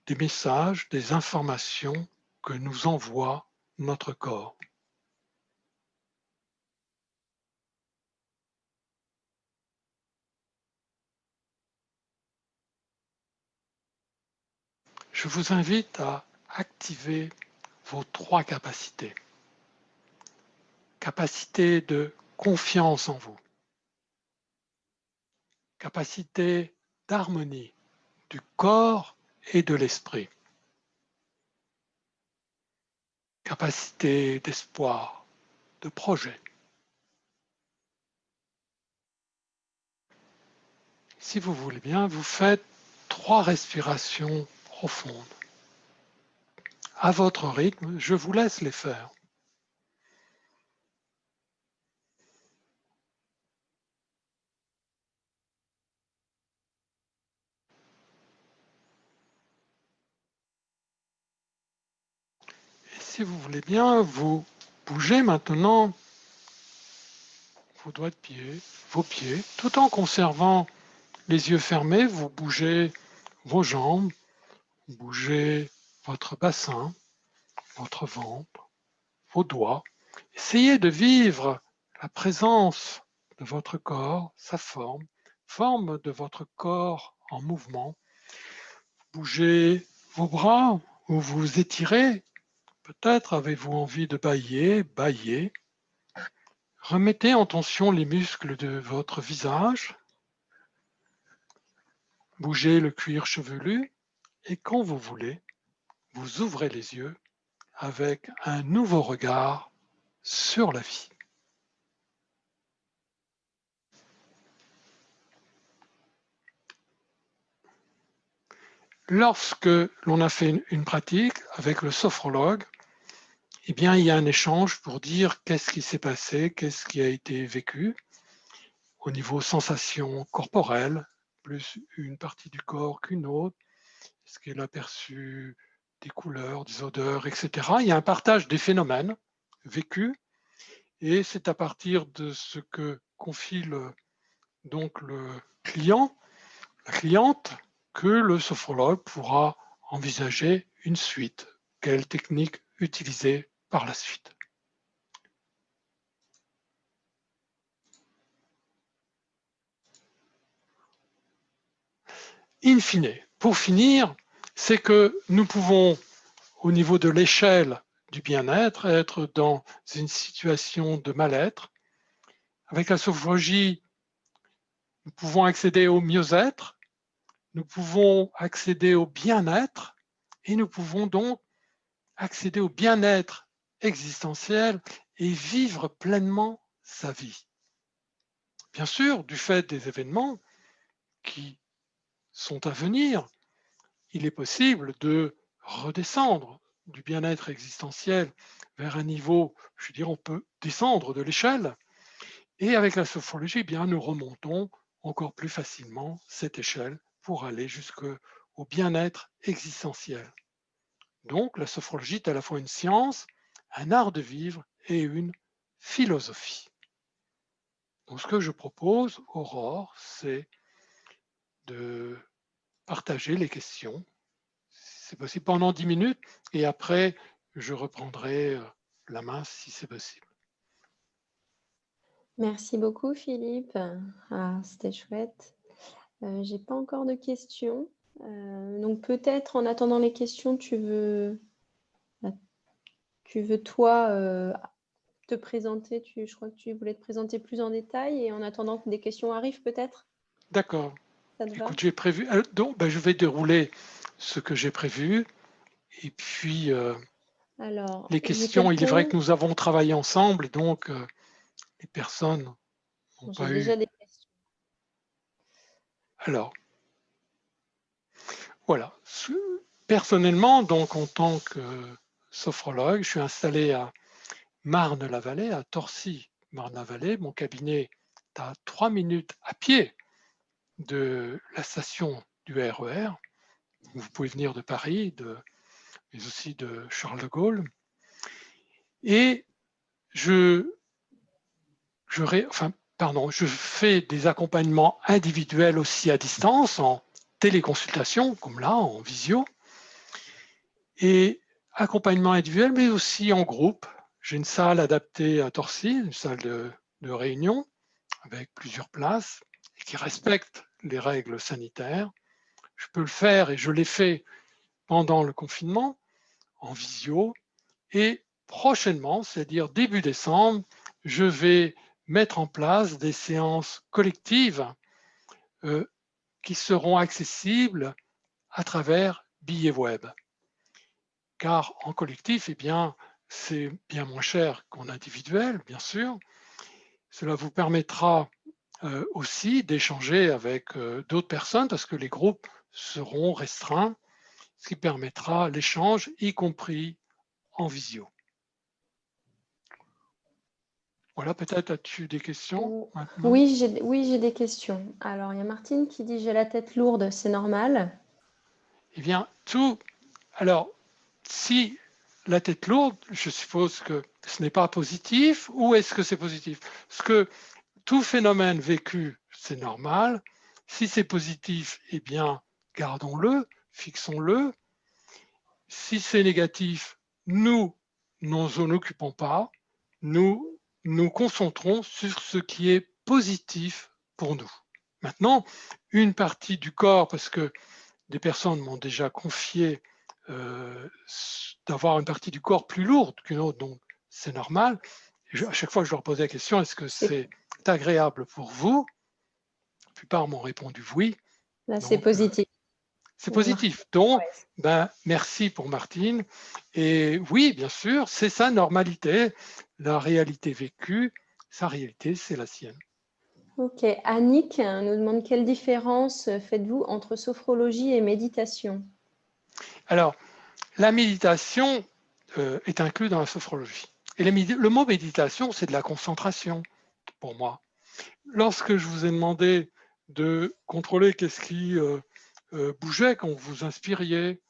des messages, des informations que nous envoie notre corps. Je vous invite à activer vos 3 capacités. Capacité de confiance en vous, capacité d'harmonie du corps et de l'esprit, capacité d'espoir, de projet. Si vous voulez bien, vous faites 3 respirations profondes. À votre rythme, je vous laisse les faire. Et si vous voulez bien, vous bougez maintenant vos doigts de pied, vos pieds, tout en conservant les yeux fermés, vous bougez vos jambes, vous bougez votre bassin, votre ventre, vos doigts. Essayez de vivre la présence de votre corps, sa forme, forme de votre corps en mouvement. Bougez vos bras ou vous étirez. Peut-être avez-vous envie de bâiller, bâillez. Remettez en tension les muscles de votre visage. Bougez le cuir chevelu et quand vous voulez, vous ouvrez les yeux avec un nouveau regard sur la vie. Lorsque l'on a fait une pratique avec le sophrologue, eh bien, il y a un échange pour dire qu'est-ce qui s'est passé, qu'est-ce qui a été vécu au niveau sensation corporelle, plus une partie du corps qu'une autre, est-ce qu'elle a perçu des couleurs, des odeurs, etc. Il y a un partage des phénomènes vécus et c'est à partir de ce que confie donc le client, la cliente, que le sophrologue pourra envisager une suite. Quelle technique utiliser par la suite. In fine, pour finir, c'est que nous pouvons, au niveau de l'échelle du bien-être, être dans une situation de mal-être. Avec la sophrologie, nous pouvons accéder au mieux-être, nous pouvons accéder au bien-être et nous pouvons donc accéder au bien-être existentiel et vivre pleinement sa vie. Bien sûr, du fait des événements qui sont à venir, il est possible de redescendre du bien-être existentiel vers un niveau, je dirais, on peut descendre de l'échelle. Et avec la sophrologie, eh bien, nous remontons encore plus facilement cette échelle pour aller jusqu'au bien-être existentiel. Donc, la sophrologie est à la fois une science, un art de vivre et une philosophie. Donc, ce que je propose, Aurore, c'est de partager les questions, si c'est possible, pendant 10 minutes, et après, je reprendrai la main si c'est possible. Merci beaucoup, Philippe. Ah, c'était chouette. J'ai pas encore de questions. Donc peut-être en attendant les questions, tu veux toi te présenter. Je crois que tu voulais te présenter plus en détail et en attendant que des questions arrivent peut-être. D'accord. Ça te va? Écoute, j'ai prévu. Donc, je vais dérouler ce que j'ai prévu. Et puis, Alors, les j'ai questions, il est vrai quelques. que nous avons travaillé ensemble, et donc les personnes n'ont J'ai pas eu. déjà des questions. Alors, voilà. Personnellement, donc en tant que sophrologue, je suis installé à Marne-la-Vallée, à Torcy, Marne-la-Vallée. Mon cabinet est à 3 minutes à pied de la station du RER. Vous pouvez venir de Paris, mais aussi de Charles de Gaulle. Et je fais des accompagnements individuels aussi à distance, en téléconsultation, comme là, en visio, et accompagnement individuel, mais aussi en groupe. J'ai une salle adaptée à Torcy, une salle de réunion, avec plusieurs places, et qui respecte les règles sanitaires. Je peux le faire, et je l'ai fait pendant le confinement, en visio, et prochainement, c'est-à-dire début décembre, je vais mettre en place des séances collectives qui seront accessibles à travers billets web. Car en collectif, eh bien, c'est bien moins cher qu'en individuel, bien sûr. Cela vous permettra aussi d'échanger avec d'autres personnes parce que les groupes seront restreints, ce qui permettra l'échange, y compris en visio. Voilà, peut-être as-tu des questions maintenant? Oui, j'ai des questions. Alors, il y a Martine qui dit j'ai la tête lourde, c'est normal? Eh bien, alors, si la tête lourde, je suppose que ce n'est pas positif, ou est-ce que c'est positif? Parce que tout phénomène vécu, c'est normal. Si c'est positif, eh bien, gardons-le, fixons-le. Si c'est négatif, nous nous en occupons pas. Nous nous concentrons sur ce qui est positif pour nous. Maintenant, une partie du corps, parce que des personnes m'ont déjà confié d'avoir une partie du corps plus lourde qu'une autre, donc c'est normal. À chaque fois, je leur posais la question, est-ce que c'est agréable pour vous? La plupart m'ont répondu oui. Là, c'est positif. C'est positif. Donc, merci pour Martine. Et oui, bien sûr, c'est sa normalité. La réalité vécue, sa réalité, c'est la sienne. Ok. Annick nous demande quelle différence faites-vous entre sophrologie et méditation? Alors, la méditation est inclue dans la sophrologie. Et le mot méditation, c'est de la concentration pour moi. Lorsque je vous ai demandé de contrôler qu'est-ce qui bougeait quand vous inspiriez,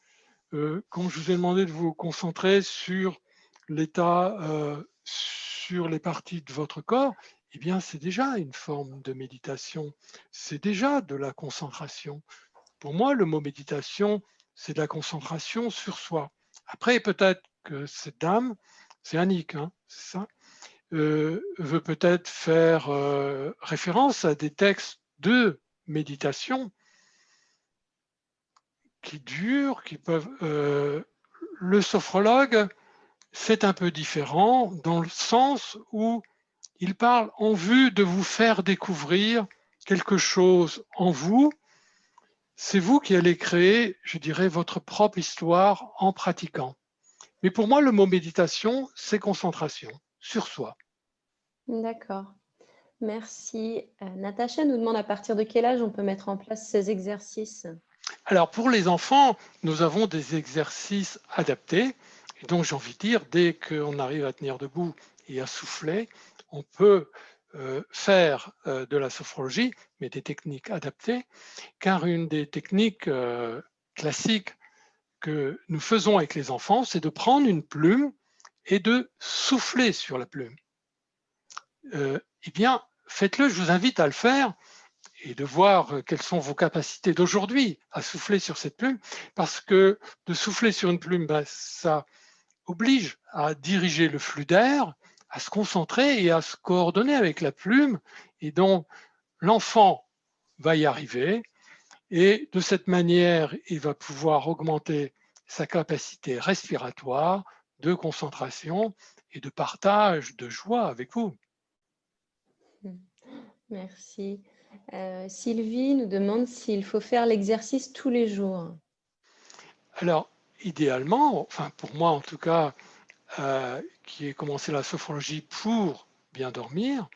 quand je vous ai demandé de vous concentrer sur l'état, sur les parties de votre corps, eh bien, c'est déjà une forme de méditation. C'est déjà de la concentration. Pour moi, le mot méditation, c'est de la concentration sur soi. Après, peut-être que cette dame, c'est Annick, hein, c'est ça, veut peut-être faire référence à des textes de méditation qui durent, qui peuvent... le sophrologue, c'est un peu différent dans le sens où il parle en vue de vous faire découvrir quelque chose en vous. C'est vous qui allez créer, je dirais, votre propre histoire en pratiquant. Mais pour moi, le mot méditation, c'est concentration sur soi. D'accord. Merci. Natacha nous demande à partir de quel âge on peut mettre en place ces exercices? Alors, pour les enfants, nous avons des exercices adaptés. Et donc, j'ai envie de dire, dès qu'on arrive à tenir debout et à souffler, on peut faire de la sophrologie, mais des techniques adaptées, car une des techniques classiques que nous faisons avec les enfants, c'est de prendre une plume et de souffler sur la plume. Eh bien, faites-le, je vous invite à le faire et de voir quelles sont vos capacités d'aujourd'hui à souffler sur cette plume, parce que de souffler sur une plume, ça oblige à diriger le flux d'air, à se concentrer et à se coordonner avec la plume, et donc l'enfant va y arriver, et de cette manière, il va pouvoir augmenter sa capacité respiratoire, de concentration et de partage de joie avec vous. Merci. Sylvie nous demande s'il faut faire l'exercice tous les jours. Alors, idéalement, enfin pour moi en tout cas, qui ai commencé la sophrologie pour bien dormir,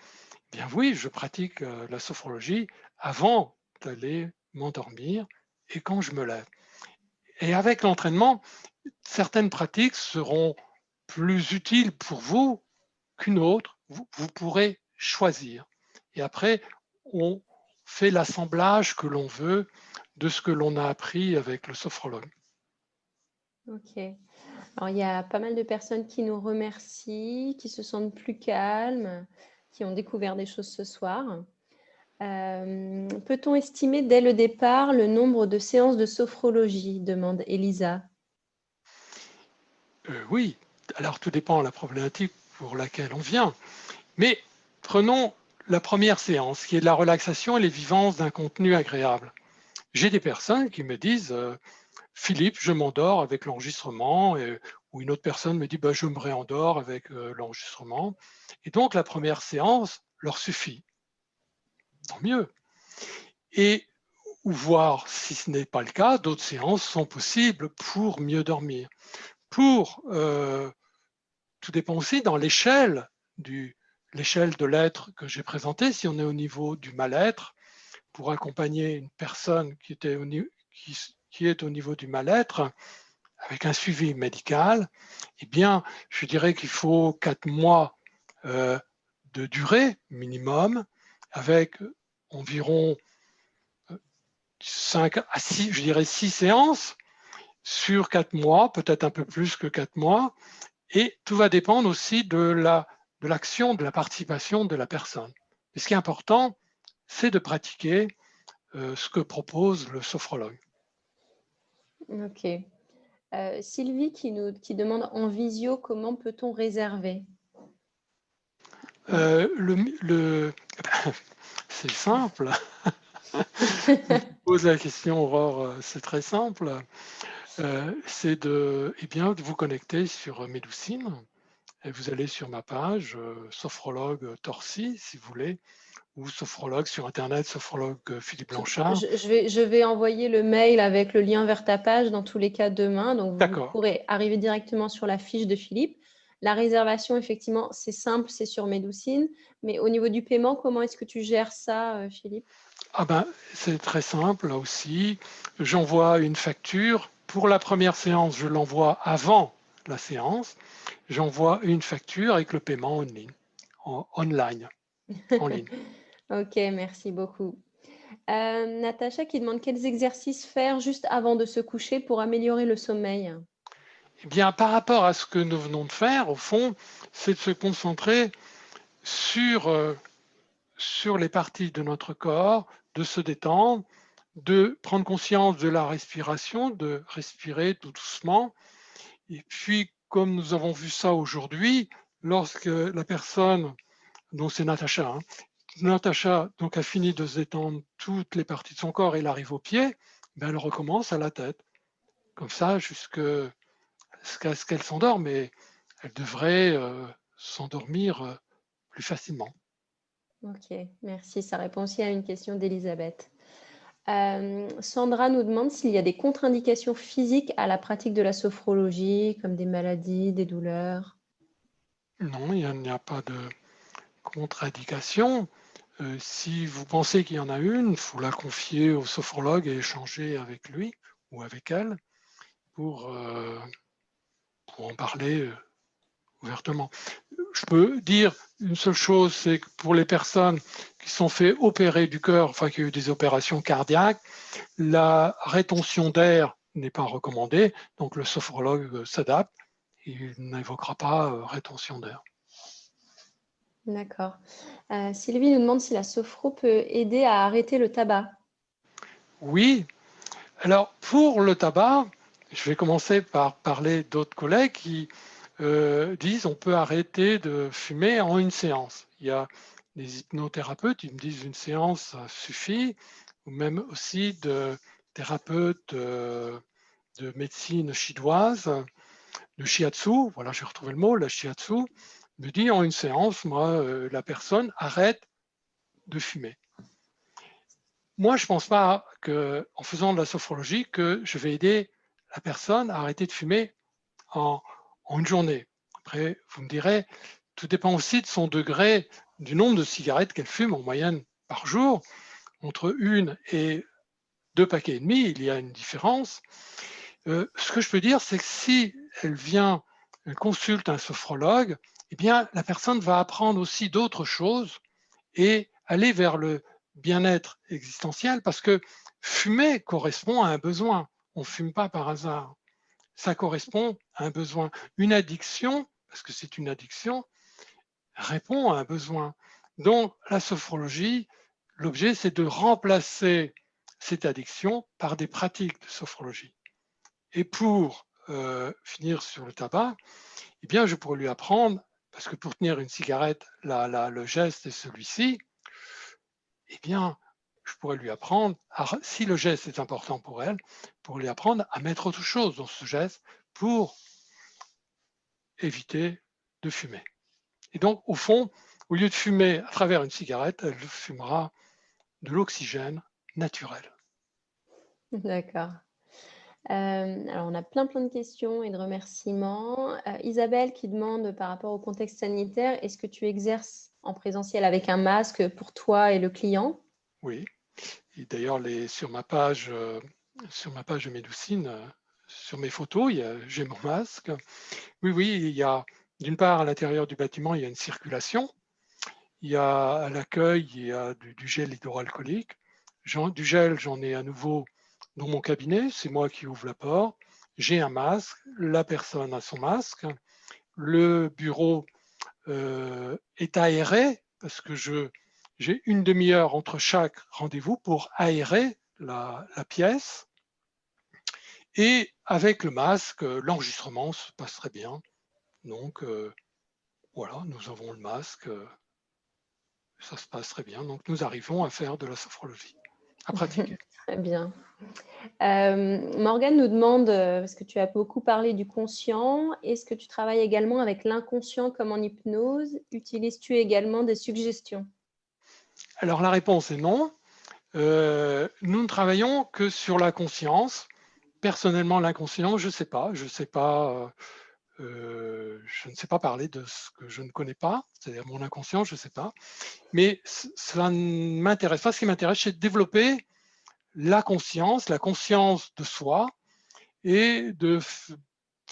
eh bien oui, je pratique la sophrologie avant d'aller m'endormir et quand je me lève. Et avec l'entraînement, certaines pratiques seront plus utiles pour vous qu'une autre. Vous pourrez choisir. Et après, on fait l'assemblage que l'on veut de ce que l'on a appris avec le sophrologue. Ok. Alors, il y a pas mal de personnes qui nous remercient, qui se sentent plus calmes, qui ont découvert des choses ce soir. Peut-on estimer dès le départ le nombre de séances de sophrologie? Demande Elisa. Oui, alors tout dépend de la problématique pour laquelle on vient. Mais prenons la première séance, qui est de la relaxation et les vivances d'un contenu agréable. J'ai des personnes qui me disent Philippe, je m'endors avec l'enregistrement, ou une autre personne me dit je me réendors avec l'enregistrement. Et donc la première séance leur suffit. Tant mieux. Et ou voir, si ce n'est pas le cas, d'autres séances sont possibles pour mieux dormir. Tout dépend aussi dans l'échelle de l'être que j'ai présenté. Si on est au niveau du mal-être, pour accompagner une personne qui est au niveau du mal-être, avec un suivi médical, eh bien, je dirais qu'il faut 4 mois de durée minimum, avec environ 5 à 6, je dirais 6 séances sur 4 mois, peut-être un peu plus que 4 mois, et tout va dépendre aussi de l'action, de la participation de la personne. Et ce qui est important, c'est de pratiquer ce que propose le sophrologue. Ok. Sylvie qui demande en visio comment peut-on réserver? c'est simple. Tu poses la question, Aurore, c'est très simple. C'est de vous connecter sur Médoucine. Et vous allez sur ma page, sophrologue Torcy, si vous voulez, ou sophrologue sur Internet, sophrologue Philippe Blanchard. Je vais envoyer le mail avec le lien vers ta page dans tous les cas demain. Donc, vous D'accord. pourrez arriver directement sur la fiche de Philippe. La réservation, effectivement, c'est simple, c'est sur Médoucine. Mais au niveau du paiement, comment est-ce que tu gères ça, Philippe? Ah ben, c'est très simple, là aussi. J'envoie une facture. Pour la première séance, je l'envoie avant la séance. J'envoie une facture avec le paiement online, en ligne. Ok, merci beaucoup. Natacha qui demande quels exercices faire juste avant de se coucher pour améliorer le sommeil. Eh bien, par rapport à ce que nous venons de faire, au fond, c'est de se concentrer sur, sur les parties de notre corps, de se détendre, de prendre conscience de la respiration, de respirer tout doucement. Et puis, comme nous avons vu ça aujourd'hui, lorsque la personne, donc c'est Natacha, hein, Natacha donc, a fini de se détendre toutes les parties de son corps et elle arrive aux pieds, ben, elle recommence à la tête. Comme ça, jusqu'à ce qu'elle s'endorme, mais elle devrait s'endormir plus facilement. Ok, merci. Ça répond aussi à une question d'Elisabeth. Sandra nous demande s'il y a des contre-indications physiques à la pratique de la sophrologie, comme des maladies, des douleurs. Non, il n'y a pas de contre-indication. Si vous pensez qu'il y en a une, il faut la confier au sophrologue et échanger avec lui ou avec elle pour, pour en parler ouvertement. Je peux dire une seule chose, c'est que pour les personnes qui sont fait opérer du cœur, enfin qui ont eu des opérations cardiaques, la rétention d'air n'est pas recommandée, donc le sophrologue s'adapte, il n'évoquera pas rétention d'air. D'accord. Sylvie nous demande si la sophro peut aider à arrêter le tabac. Oui, alors pour le tabac, je vais commencer par parler d'autres collègues qui disent on peut arrêter de fumer en une séance. Il y a des hypnothérapeutes qui me disent une séance ça suffit, ou même aussi de thérapeutes de médecine chinoise, de shiatsu, voilà j'ai retrouvé le mot, la shiatsu, me dit en une séance, moi, la personne arrête de fumer. Moi, je ne pense pas qu'en faisant de la sophrologie, que je vais aider la personne à arrêter de fumer en, en une journée. Après, vous me direz, tout dépend aussi de son degré, du nombre de cigarettes qu'elle fume en moyenne par jour. Entre 1 et 2 paquets et demi, il y a une différence. Ce que je peux dire, c'est que si elle vient, elle consulte un sophrologue, eh bien, la personne va apprendre aussi d'autres choses et aller vers le bien-être existentiel parce que fumer correspond à un besoin. On ne fume pas par hasard. Ça correspond à un besoin. Une addiction, parce que c'est une addiction, répond à un besoin. Donc, la sophrologie, l'objet, c'est de remplacer cette addiction par des pratiques de sophrologie. Et pour finir sur le tabac, eh bien, je pourrais lui apprendre, parce que pour tenir une cigarette, le geste est celui-ci, eh bien, je pourrais lui apprendre, si le geste est important pour elle, pour lui apprendre à mettre autre chose dans ce geste pour éviter de fumer. Et donc, au fond, au lieu de fumer à travers une cigarette, elle fumera de l'oxygène naturel. D'accord. Alors, on a plein de questions et de remerciements. Isabelle qui demande par rapport au contexte sanitaire, est-ce que tu exerces en présentiel avec un masque pour toi et le client? Oui. Et d'ailleurs, sur ma page de Médoucine, sur mes photos, j'ai mon masque. Oui, oui, il y a d'une part à l'intérieur du bâtiment, il y a une circulation. Il y a à l'accueil, il y a du gel hydroalcoolique. Du gel, j'en ai à nouveau dans mon cabinet, c'est moi qui ouvre la porte. J'ai un masque, la personne a son masque. Le bureau est aéré parce que j'ai une demi-heure entre chaque rendez-vous pour aérer la pièce. Et avec le masque, l'enregistrement se passe très bien. Donc voilà, nous avons le masque ça se passe très bien. Donc, nous arrivons à faire de la sophrologie, à pratiquer. Très bien. Morgane nous demande, parce que tu as beaucoup parlé du conscient, est-ce que tu travailles également avec l'inconscient comme en hypnose? Utilises-tu également des suggestions? Alors, la réponse est non. Nous ne travaillons que sur la conscience. Personnellement, l'inconscient, je ne sais pas. Je ne sais pas parler de ce que je ne connais pas, c'est-à-dire mon inconscient, je ne sais pas. Mais cela ne m'intéresse pas. Ce qui m'intéresse, c'est de développer la conscience de soi et de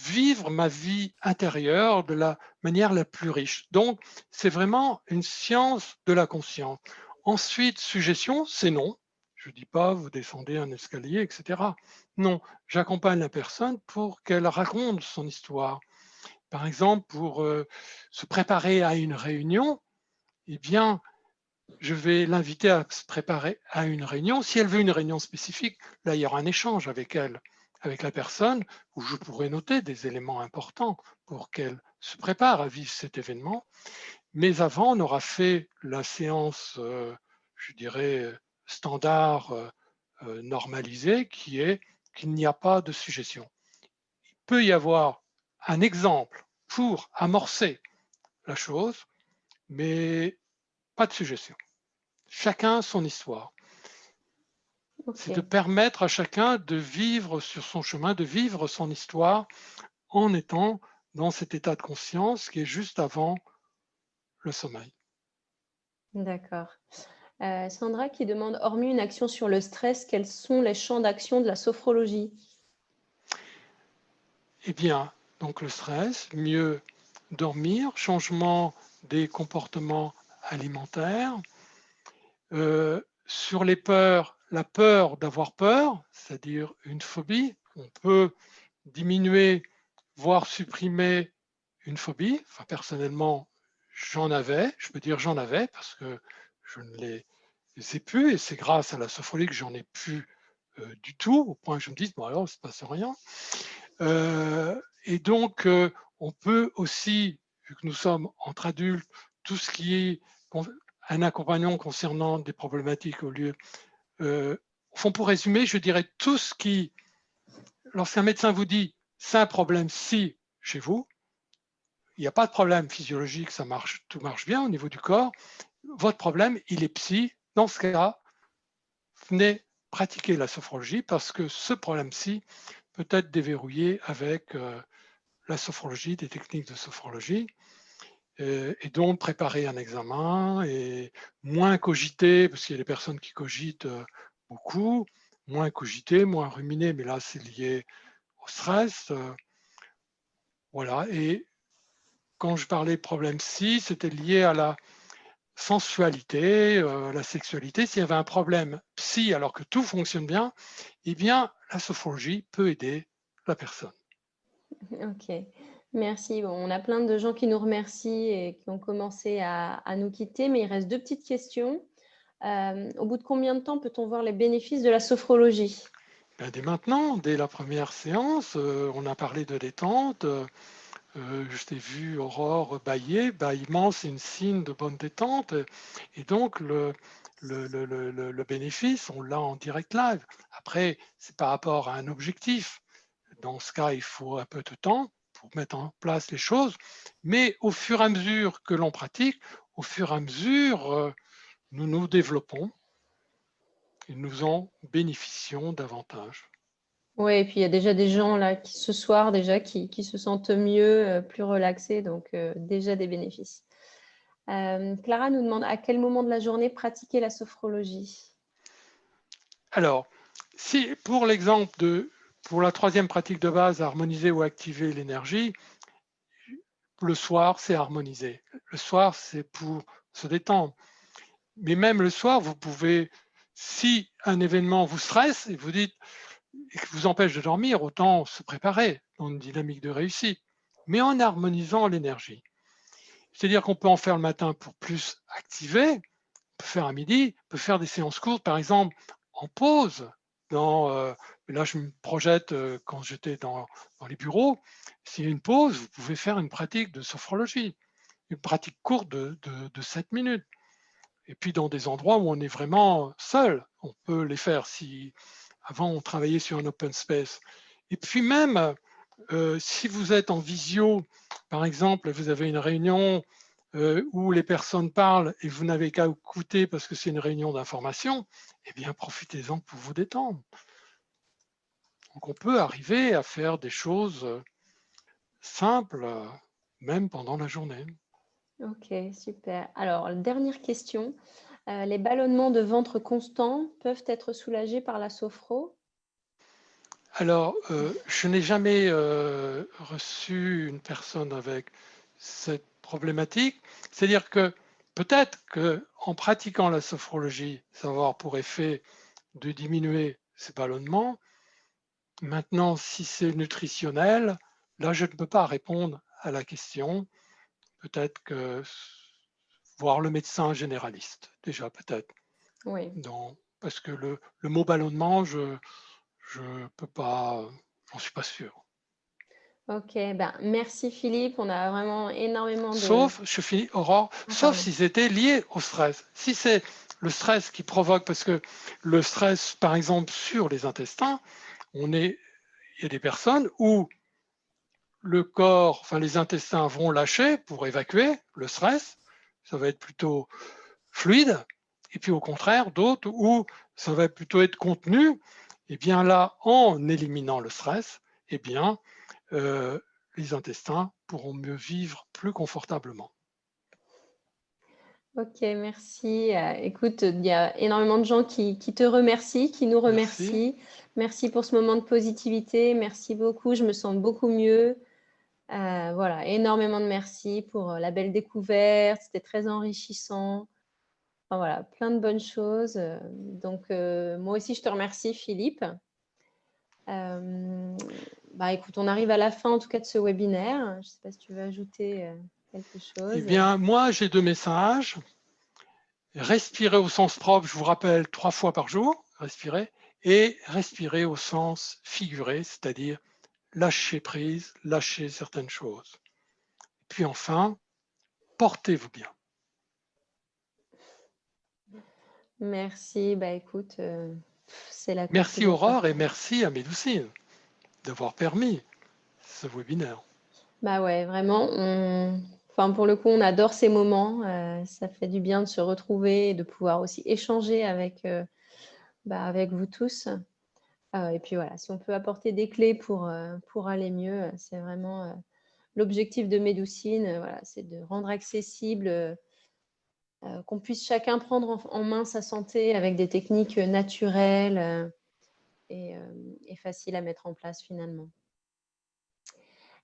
vivre ma vie intérieure de la manière la plus riche. Donc, c'est vraiment une science de la conscience. Ensuite, suggestion, c'est non. Je ne dis pas, vous descendez un escalier, etc. Non, j'accompagne la personne pour qu'elle raconte son histoire. Par exemple, pour se préparer à une réunion, eh bien, je vais l'inviter à se préparer à une réunion. Si elle veut une réunion spécifique, là, il y aura un échange avec elle, avec la personne, où je pourrai noter des éléments importants pour qu'elle se prépare à vivre cet événement. Mais avant, on aura fait la séance, je dirais, standard, normalisée, qui est qu'il n'y a pas de suggestion. Il peut y avoir un exemple pour amorcer la chose, mais pas de suggestion. Chacun son histoire. C'est de Ok, permettre à chacun de vivre sur son chemin, de vivre son histoire en étant dans cet état de conscience qui est juste avant le sommeil. d'accord. Sandra qui demande, hormis une action sur le stress, quels sont les champs d'action de la sophrologie? Eh bien, donc le stress, mieux dormir, changement des comportements alimentaires. Sur les peurs, la peur d'avoir peur, c'est-à-dire une phobie, on peut diminuer, voire supprimer une phobie. Enfin, personnellement, je peux dire j'en avais parce que je ne les ai plus et c'est grâce à la sophrologie que j'en ai plus du tout, au point que je me dis, bon alors, il ne se passe rien. Et donc, on peut aussi, vu que nous sommes entre adultes, tout ce qui est un accompagnement concernant des problématiques au lieu, au fond, pour résumer, je dirais tout ce qui, lorsqu'un médecin vous dit, c'est un problème si chez vous, il n'y a pas de problème physiologique, ça marche, tout marche bien au niveau du corps. Votre problème, il est psy. Dans ce cas, venez pratiquer la sophrologie parce que ce problème-ci peut être déverrouillé avec la sophrologie, des techniques de sophrologie, et donc préparer un examen et moins cogiter, parce qu'il y a des personnes qui cogitent beaucoup, moins cogiter, moins ruminer, mais là c'est lié au stress. Voilà, et quand je parlais problème psy, c'était lié à la sensualité, la sexualité. S'il y avait un problème psy alors que tout fonctionne bien, eh bien la sophrologie peut aider la personne. Ok, merci. Bon, on a plein de gens qui nous remercient et qui ont commencé à nous quitter, mais il reste deux petites questions. Au bout de combien de temps peut-on voir les bénéfices de la sophrologie? Ben, dès maintenant, dès la première séance, on a parlé de détente. Je t'ai vu, Aurore, bâiller. Bâillement, c'est une signe de bonne détente. Et donc, le bénéfice, on l'a en direct live. Après, c'est par rapport à un objectif. Dans ce cas, il faut un peu de temps pour mettre en place les choses. Mais au fur et à mesure que l'on pratique, au fur et à mesure, nous nous développons et nous en bénéficions davantage. Oui, et puis il y a déjà des gens là qui, ce soir déjà qui se sentent mieux, plus relaxés, donc déjà des bénéfices. Clara nous demande à quel moment de la journée pratiquer la sophrologie? Alors, si pour l'exemple pour la troisième pratique de base, harmoniser ou activer l'énergie, le soir, c'est harmoniser. Le soir, c'est pour se détendre. Mais même le soir, vous pouvez, si un événement vous stresse et vous dites et que vous empêche de dormir, autant se préparer dans une dynamique de réussite, mais en harmonisant l'énergie. C'est-à-dire qu'on peut en faire le matin pour plus activer, on peut faire à midi, on peut faire des séances courtes, par exemple, en pause. Là, je me projette quand j'étais dans les bureaux. S'il y a une pause, vous pouvez faire une pratique de sophrologie, une pratique courte de 7 minutes. Et puis dans des endroits où on est vraiment seul, on peut les faire. Si avant on travaillait sur un open space. Et puis même si vous êtes en visio, par exemple, vous avez une réunion où les personnes parlent et vous n'avez qu'à écouter parce que c'est une réunion d'information, eh bien profitez-en pour vous détendre. Donc on peut arriver à faire des choses simples, même pendant la journée. Ok, super. Alors, dernière question. Les ballonnements de ventre constants peuvent être soulagés par la sophro? Alors, je n'ai jamais reçu une personne avec cette problématique. C'est-à-dire que peut-être qu'en pratiquant la sophrologie, ça va avoir pour effet de diminuer ces ballonnements. Maintenant, si c'est nutritionnel, là, je ne peux pas répondre à la question. Peut-être que voir le médecin généraliste, déjà peut-être. Oui. Non, parce que le mot ballonnement, je ne peux pas, j'en suis pas sûr. Ok, ben, merci Philippe. On a vraiment énormément de... Sauf, je finis, Aurore, Ah, sauf pardon. si c'était lié au stress. Si c'est le stress qui provoque, parce que le stress, par exemple, sur les intestins, il y a des personnes où le corps, enfin les intestins vont lâcher pour évacuer le stress, ça va être plutôt fluide, et puis au contraire, d'autres où ça va plutôt être contenu, et bien là, en éliminant le stress, eh bien, euh, les intestins pourront mieux vivre plus confortablement. Ok, merci. Écoute, il y a énormément de gens qui te remercient, qui nous Merci. remercient. Merci pour ce moment de positivité. Merci beaucoup. Je me sens beaucoup mieux. Voilà, énormément de merci pour la belle découverte. C'était très enrichissant. Enfin, voilà, plein de bonnes choses. Donc, moi aussi, je te remercie, Philippe. Bah, écoute, on arrive à la fin, en tout cas, de ce webinaire. Je ne sais pas si tu veux ajouter quelque Eh chose. bien, moi, j'ai 2 messages. Respirer au sens propre, je vous rappelle, 3 fois par jour, respirer, et respirer au sens figuré, c'est-à-dire lâcher prise, lâcher certaines choses. Puis enfin, portez-vous bien. Merci. Bah, écoute, c'est la Merci conclusion Aurore et parfaite. merci à Médoucine d'avoir permis ce webinaire. Bah ouais, vraiment, enfin, pour le coup, on adore ces moments. Ça fait du bien de se retrouver et de pouvoir aussi échanger avec, bah, avec vous tous. Et puis voilà, si on peut apporter des clés pour aller mieux, c'est vraiment l'objectif de Médoucine. Voilà, c'est de rendre accessible, qu'on puisse chacun prendre en main sa santé avec des techniques naturelles et faciles à mettre en place finalement.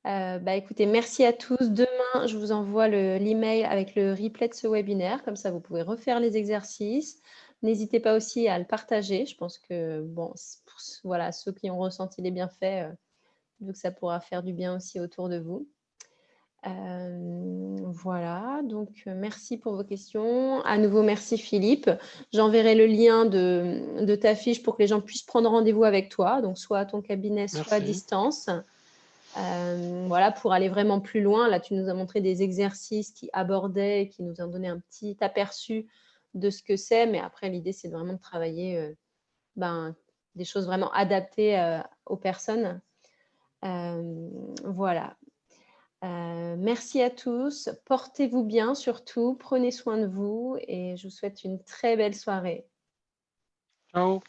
Bah, écoutez, merci à tous. Demain, je vous envoie l'email avec le replay de ce webinaire. Comme ça, vous pouvez refaire les exercices. N'hésitez pas aussi à le partager. Je pense que, bon, pour voilà, ceux qui ont ressenti les bienfaits, vu que ça pourra faire du bien aussi autour de vous. Voilà, donc merci pour vos questions. À nouveau, merci Philippe. J'enverrai le lien de ta fiche pour que les gens puissent prendre rendez-vous avec toi, donc soit à ton cabinet, soit à Merci. distance. Voilà, pour aller vraiment plus loin. Là, tu nous as montré des exercices qui abordaient, qui nous ont donné un petit aperçu de ce que c'est, mais après, l'idée, c'est vraiment de travailler des choses vraiment adaptées aux personnes. Voilà. Merci à tous. Portez-vous bien surtout. Prenez soin de vous et je vous souhaite une très belle soirée. Ciao.